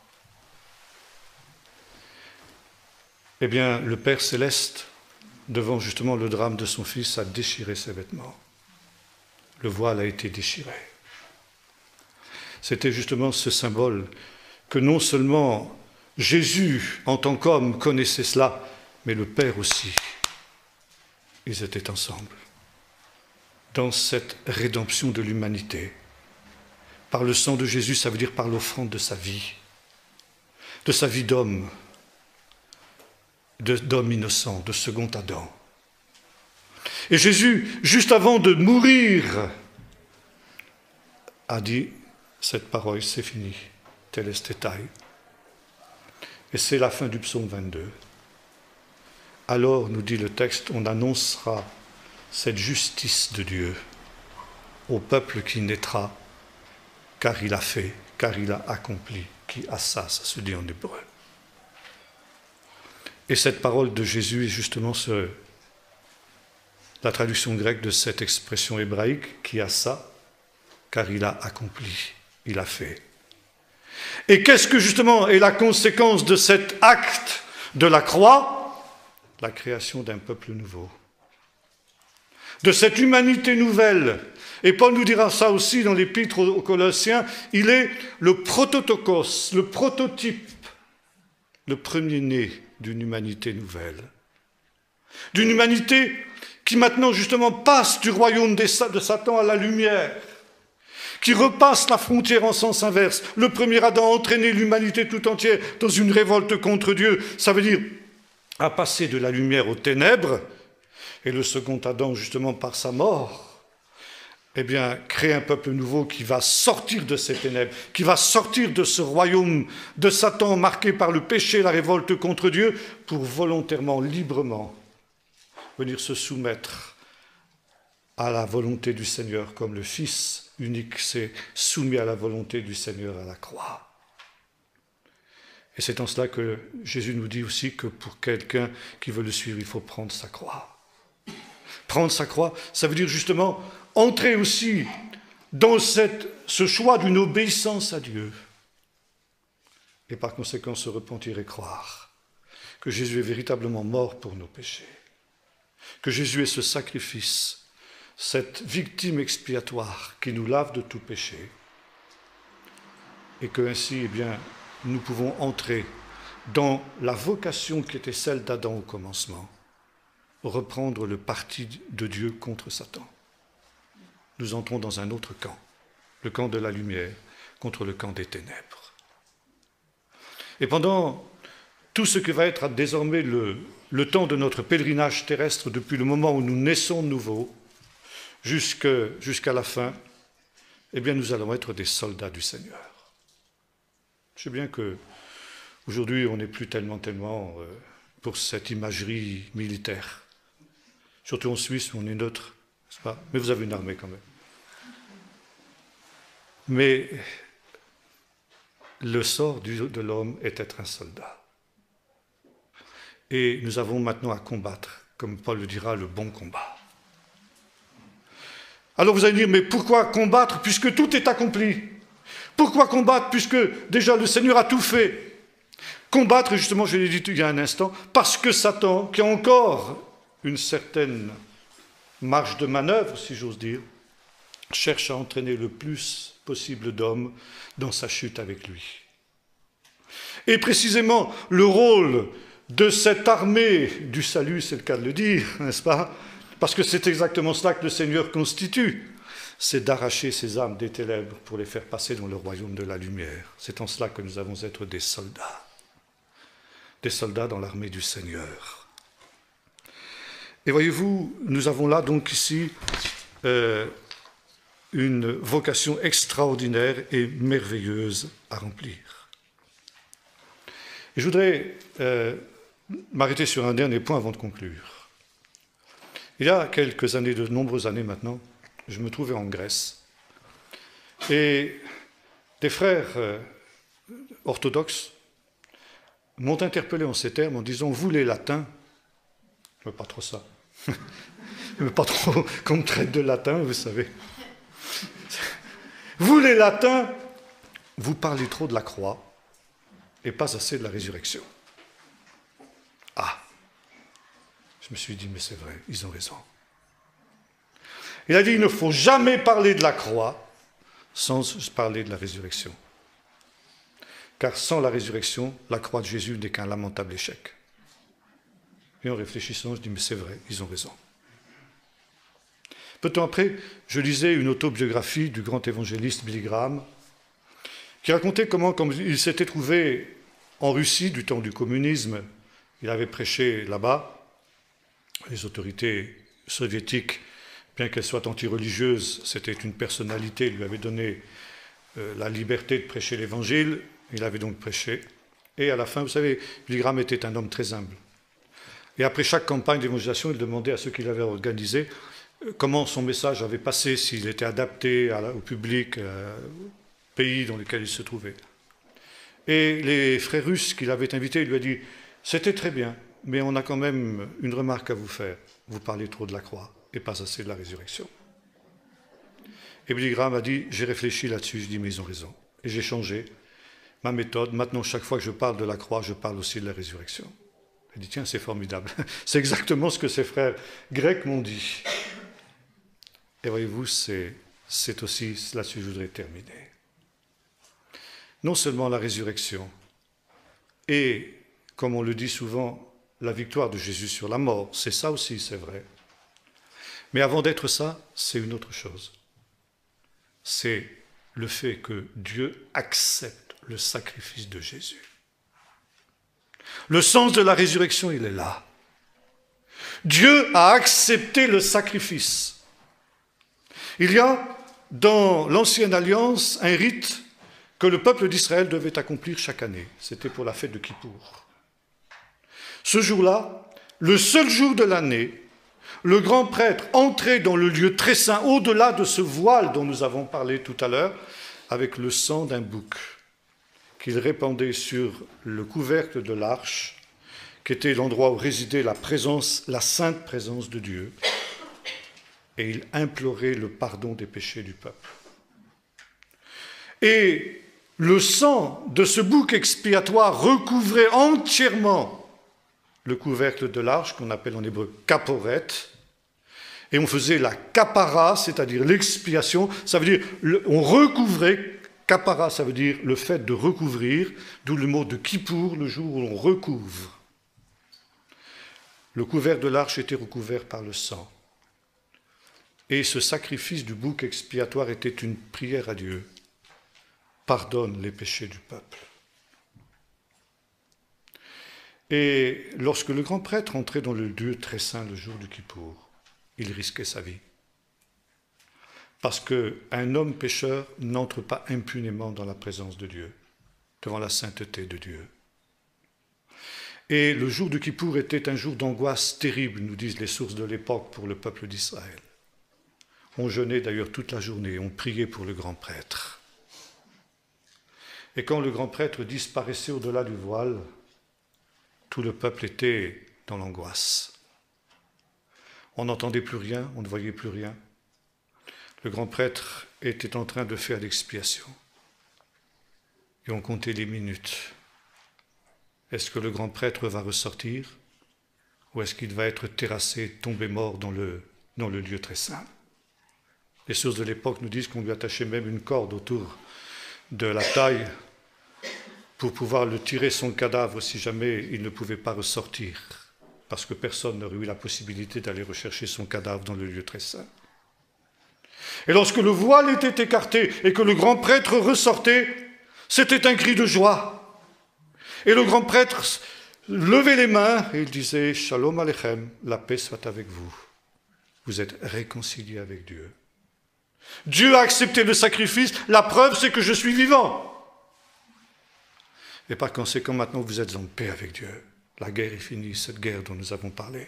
[SPEAKER 1] Eh bien, le Père Céleste, devant justement le drame de son fils, a déchiré ses vêtements. Le voile a été déchiré. C'était justement ce symbole que non seulement Jésus, en tant qu'homme, connaissait cela, mais le Père aussi. Ils étaient ensemble dans cette rédemption de l'humanité. Par le sang de Jésus, ça veut dire par l'offrande de sa vie d'homme, d'homme innocent, de second Adam. Et Jésus, juste avant de mourir, a dit cette parole, c'est fini, telestétai. Et c'est la fin du psaume 22. Alors, nous dit le texte, on annoncera cette justice de Dieu au peuple qui naîtra, car il a fait, car il a accompli, qui a ça se dit en hébreu. Et cette parole de Jésus est justement la traduction grecque de cette expression hébraïque, qui a ça, car il a accompli, il a fait. Et qu'est-ce que justement est la conséquence de cet acte de la croix? la création d'un peuple nouveau. De cette humanité nouvelle. Et Paul nous dira ça aussi dans l'épître aux Colossiens, il est le prototokos, le prototype, le premier-né d'une humanité nouvelle. D'une humanité qui maintenant justement passe du royaume de Satan à la lumière, qui repasse la frontière en sens inverse. Le premier Adam a entraîné l'humanité tout entière dans une révolte contre Dieu. Ça veut dire à passer de la lumière aux ténèbres. Et le second Adam, justement par sa mort, eh bien, crée un peuple nouveau qui va sortir de ces ténèbres, qui va sortir de ce royaume de Satan marqué par le péché, la révolte contre Dieu, pour volontairement, librement, venir se soumettre à la volonté du Seigneur, comme le Fils unique s'est soumis à la volonté du Seigneur à la croix. Et c'est en cela que Jésus nous dit aussi que pour quelqu'un qui veut le suivre, il faut prendre sa croix. Prendre sa croix, ça veut dire justement entrer aussi dans ce choix d'une obéissance à Dieu. Et par conséquent se repentir et croire que Jésus est véritablement mort pour nos péchés. Que Jésus est ce sacrifice, cette victime expiatoire qui nous lave de tout péché. Et que ainsi, eh bien, nous pouvons entrer dans la vocation qui était celle d'Adam au commencement. Reprendre le parti de Dieu contre Satan. Nous entrons dans un autre camp, le camp de la lumière contre le camp des ténèbres. Et pendant tout ce que va être désormais le temps de notre pèlerinage terrestre, depuis le moment où nous naissons de nouveau, jusqu'à la fin, eh bien nous allons être des soldats du Seigneur. Je sais bien qu'aujourd'hui on n'est plus tellement pour cette imagerie militaire. Surtout en Suisse où on est neutre, n'est-ce pas? Mais vous avez une armée quand même. Mais le sort de l'homme est d'être un soldat. Et nous avons maintenant à combattre, comme Paul le dira, le bon combat. Alors vous allez dire, mais pourquoi combattre puisque tout est accompli? Pourquoi combattre puisque déjà le Seigneur a tout fait? Combattre, justement, je l'ai dit il y a un instant, parce que Satan, qui a encore une certaine marge de manœuvre, si j'ose dire, cherche à entraîner le plus possible d'hommes dans sa chute avec lui. Et précisément, le rôle de cette armée du salut, c'est le cas de le dire, n'est-ce pas? Parce que c'est exactement cela que le Seigneur constitue, c'est d'arracher ces âmes des ténèbres pour les faire passer dans le royaume de la lumière. C'est en cela que nous avons à être des soldats dans l'armée du Seigneur. Et voyez-vous, nous avons là donc ici une vocation extraordinaire et merveilleuse à remplir. Et je voudrais m'arrêter sur un dernier point avant de conclure. Il y a quelques années, de nombreuses années maintenant, je me trouvais en Grèce et des frères orthodoxes m'ont interpellé en ces termes en disant « Vous les latins », je ne veux pas trop ça. Je ne veux pas trop qu'on me traite de latin, vous savez. Vous, les latins, vous parlez trop de la croix et pas assez de la résurrection. Ah, je me suis dit, mais c'est vrai, ils ont raison. Il a dit, il ne faut jamais parler de la croix sans parler de la résurrection. Car sans la résurrection, la croix de Jésus n'est qu'un lamentable échec. Et en réfléchissant, je dis, mais c'est vrai, ils ont raison. Peu de temps après, je lisais une autobiographie du grand évangéliste Billy Graham, qui racontait comment, comme il s'était trouvé en Russie du temps du communisme, il avait prêché là-bas, les autorités soviétiques, bien qu'elles soient anti-religieuses, c'était une personnalité, il lui avait donné la liberté de prêcher l'évangile, il avait donc prêché, et à la fin, vous savez, Billy Graham était un homme très humble. Et après chaque campagne d'évangélisation, il demandait à ceux qui l'avaient organisé comment son message avait passé, s'il était adapté au public, au pays dans lequel il se trouvait. Et les frères russes qui l'avaient invité, il lui a dit « C'était très bien, mais on a quand même une remarque à vous faire. Vous parlez trop de la croix et pas assez de la résurrection. » Et Billy Graham a dit « J'ai réfléchi là-dessus, je dis mais ils ont raison. » Et j'ai changé ma méthode. Maintenant, chaque fois que je parle de la croix, je parle aussi de la résurrection. Elle dit, tiens, c'est formidable. C'est exactement ce que ces frères grecs m'ont dit. Et voyez-vous, c'est aussi là-dessus que je voudrais terminer. Non seulement la résurrection et, comme on le dit souvent, la victoire de Jésus sur la mort, c'est ça aussi, c'est vrai. Mais avant d'être ça, c'est une autre chose. C'est le fait que Dieu accepte le sacrifice de Jésus. Le sens de la résurrection, il est là. Dieu a accepté le sacrifice. Il y a dans l'Ancienne Alliance un rite que le peuple d'Israël devait accomplir chaque année. C'était pour la fête de Kippour. Ce jour-là, le seul jour de l'année, le grand prêtre entrait dans le lieu très saint, au-delà de ce voile dont nous avons parlé tout à l'heure, avec le sang d'un bouc qu'il répandait sur le couvercle de l'arche, qui était l'endroit où résidait la sainte présence de Dieu, et il implorait le pardon des péchés du peuple. Et le sang de ce bouc expiatoire recouvrait entièrement le couvercle de l'arche, qu'on appelle en hébreu kaporet, et on faisait la kapara, c'est-à-dire l'expiation, ça veut dire, on recouvrait, kapara, ça veut dire le fait de recouvrir, d'où le mot de Kippour, le jour où l'on recouvre. Le couvercle de l'arche était recouvert par le sang. Et ce sacrifice du bouc expiatoire était une prière à Dieu. Pardonne les péchés du peuple. Et lorsque le grand prêtre entrait dans le lieu très saint le jour du Kippour, il risquait sa vie. Parce qu'un homme pécheur n'entre pas impunément dans la présence de Dieu, devant la sainteté de Dieu. Et le jour du Kippour était un jour d'angoisse terrible, nous disent les sources de l'époque, pour le peuple d'Israël. On jeûnait d'ailleurs toute la journée, on priait pour le grand prêtre. Et quand le grand prêtre disparaissait au-delà du voile, tout le peuple était dans l'angoisse. On n'entendait plus rien, on ne voyait plus rien. Le grand prêtre était en train de faire l'expiation. Et on comptait les minutes. Est-ce que le grand prêtre va ressortir ou est-ce qu'il va être terrassé, tombé mort dans le lieu très saint? Les sources de l'époque nous disent qu'on lui attachait même une corde autour de la taille pour pouvoir le tirer son cadavre si jamais il ne pouvait pas ressortir, parce que personne n'aurait eu la possibilité d'aller rechercher son cadavre dans le lieu très saint. Et lorsque le voile était écarté et que le grand prêtre ressortait, c'était un cri de joie. Et le grand prêtre levait les mains et il disait « Shalom Aleichem, la paix soit avec vous. Vous êtes réconciliés avec Dieu. Dieu a accepté le sacrifice, la preuve c'est que je suis vivant. Et par conséquent, maintenant vous êtes en paix avec Dieu. La guerre est finie, cette guerre dont nous avons parlé. »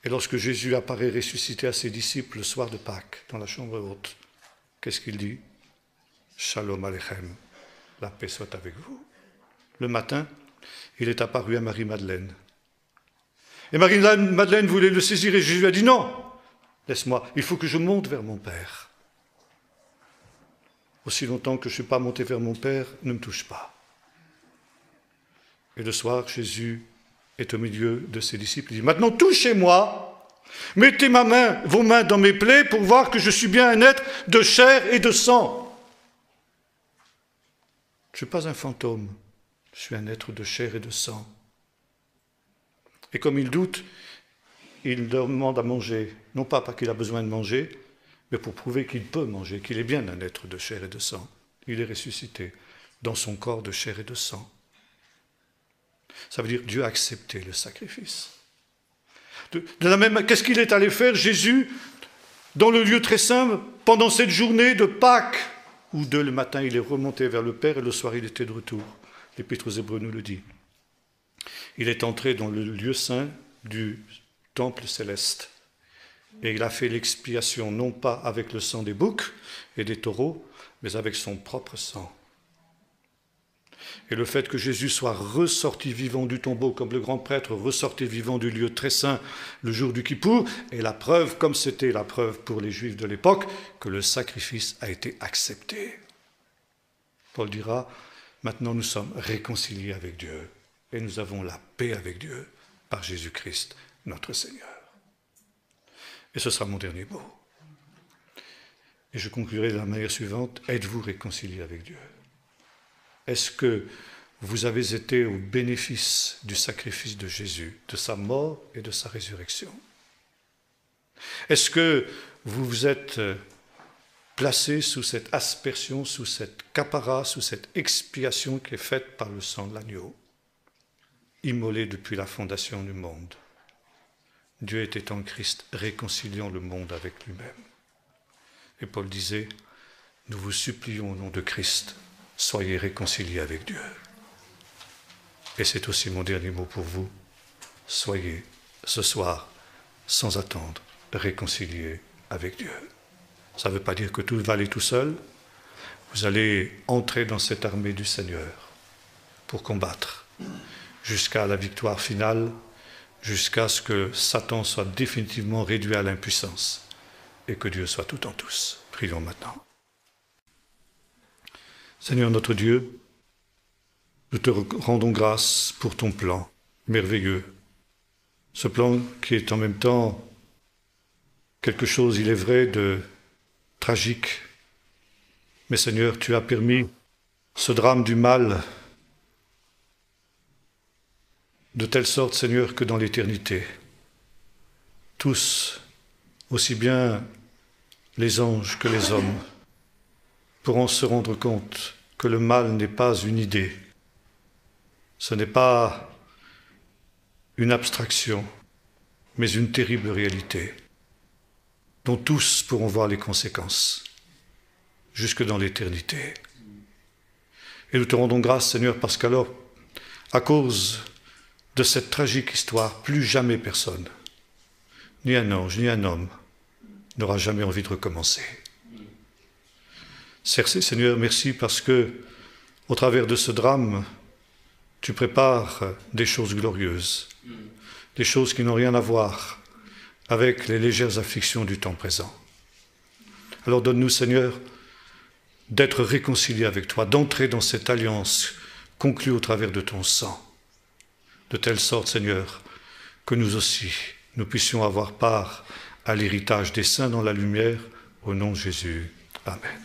[SPEAKER 1] Et lorsque Jésus apparaît ressuscité à ses disciples le soir de Pâques, dans la chambre haute, qu'est-ce qu'il dit? Shalom Aleichem, la paix soit avec vous. Le matin, il est apparu à Marie-Madeleine. Et Marie-Madeleine voulait le saisir et Jésus a dit non, laisse-moi, il faut que je monte vers mon Père. Aussi longtemps que je ne suis pas monté vers mon Père, ne me touche pas. Et le soir, Jésus est au milieu de ses disciples. Il dit, maintenant touchez-moi, mettez vos mains dans mes plaies pour voir que je suis bien un être de chair et de sang. Je ne suis pas un fantôme, je suis un être de chair et de sang. Et comme il doute, il demande à manger, non pas parce qu'il a besoin de manger, mais pour prouver qu'il peut manger, qu'il est bien un être de chair et de sang. Il est ressuscité dans son corps de chair et de sang. Ça veut dire que Dieu a accepté le sacrifice. De la même, qu'est-ce qu'il est allé faire, Jésus, dans le lieu très saint, pendant cette journée de Pâques, où dès le matin il est remonté vers le Père et le soir il était de retour. L'Épître aux Hébreux nous le dit. Il est entré dans le lieu saint du temple céleste. Et il a fait l'expiation non pas avec le sang des boucs et des taureaux, mais avec son propre sang. Et le fait que Jésus soit ressorti vivant du tombeau, comme le grand prêtre ressortait vivant du lieu très saint le jour du Kippour, est la preuve, comme c'était la preuve pour les Juifs de l'époque, que le sacrifice a été accepté. Paul dira, maintenant nous sommes réconciliés avec Dieu. et nous avons la paix avec Dieu par Jésus-Christ, notre Seigneur. Et ce sera mon dernier mot. Et je conclurai de la manière suivante. Êtes-vous réconciliés avec Dieu? Est-ce que vous avez été au bénéfice du sacrifice de Jésus, de sa mort et de sa résurrection? Est-ce que vous vous êtes placé sous cette aspersion, sous cette capara, sous cette expiation qui est faite par le sang de l'agneau, immolé depuis la fondation du monde? Dieu était en Christ, réconciliant le monde avec lui-même. Et Paul disait, nous vous supplions au nom de Christ, soyez réconciliés avec Dieu. Et c'est aussi mon dernier mot pour vous. Soyez ce soir, sans attendre, réconciliés avec Dieu. Ça ne veut pas dire que tout va aller tout seul. Vous allez entrer dans cette armée du Seigneur pour combattre jusqu'à la victoire finale, jusqu'à ce que Satan soit définitivement réduit à l'impuissance et que Dieu soit tout en tous. Prions maintenant. Seigneur notre Dieu, nous te rendons grâce pour ton plan merveilleux. Ce plan qui est en même temps quelque chose, il est vrai, de tragique. Mais Seigneur, tu as permis ce drame du mal de telle sorte, Seigneur, que dans l'éternité, tous, aussi bien les anges que les hommes, pourront se rendre compte que le mal n'est pas une idée, ce n'est pas une abstraction, mais une terrible réalité, dont tous pourront voir les conséquences, jusque dans l'éternité. Et nous te rendons grâce, Seigneur, parce qu'alors, à cause de cette tragique histoire, plus jamais personne, ni un ange, ni un homme, n'aura jamais envie de recommencer. Seigneur, merci parce que, au travers de ce drame, tu prépares des choses glorieuses, des choses qui n'ont rien à voir avec les légères afflictions du temps présent. Alors donne-nous, Seigneur, d'être réconciliés avec toi, d'entrer dans cette alliance conclue au travers de ton sang, de telle sorte, Seigneur, que nous aussi, nous puissions avoir part à l'héritage des saints dans la lumière, au nom de Jésus. Amen.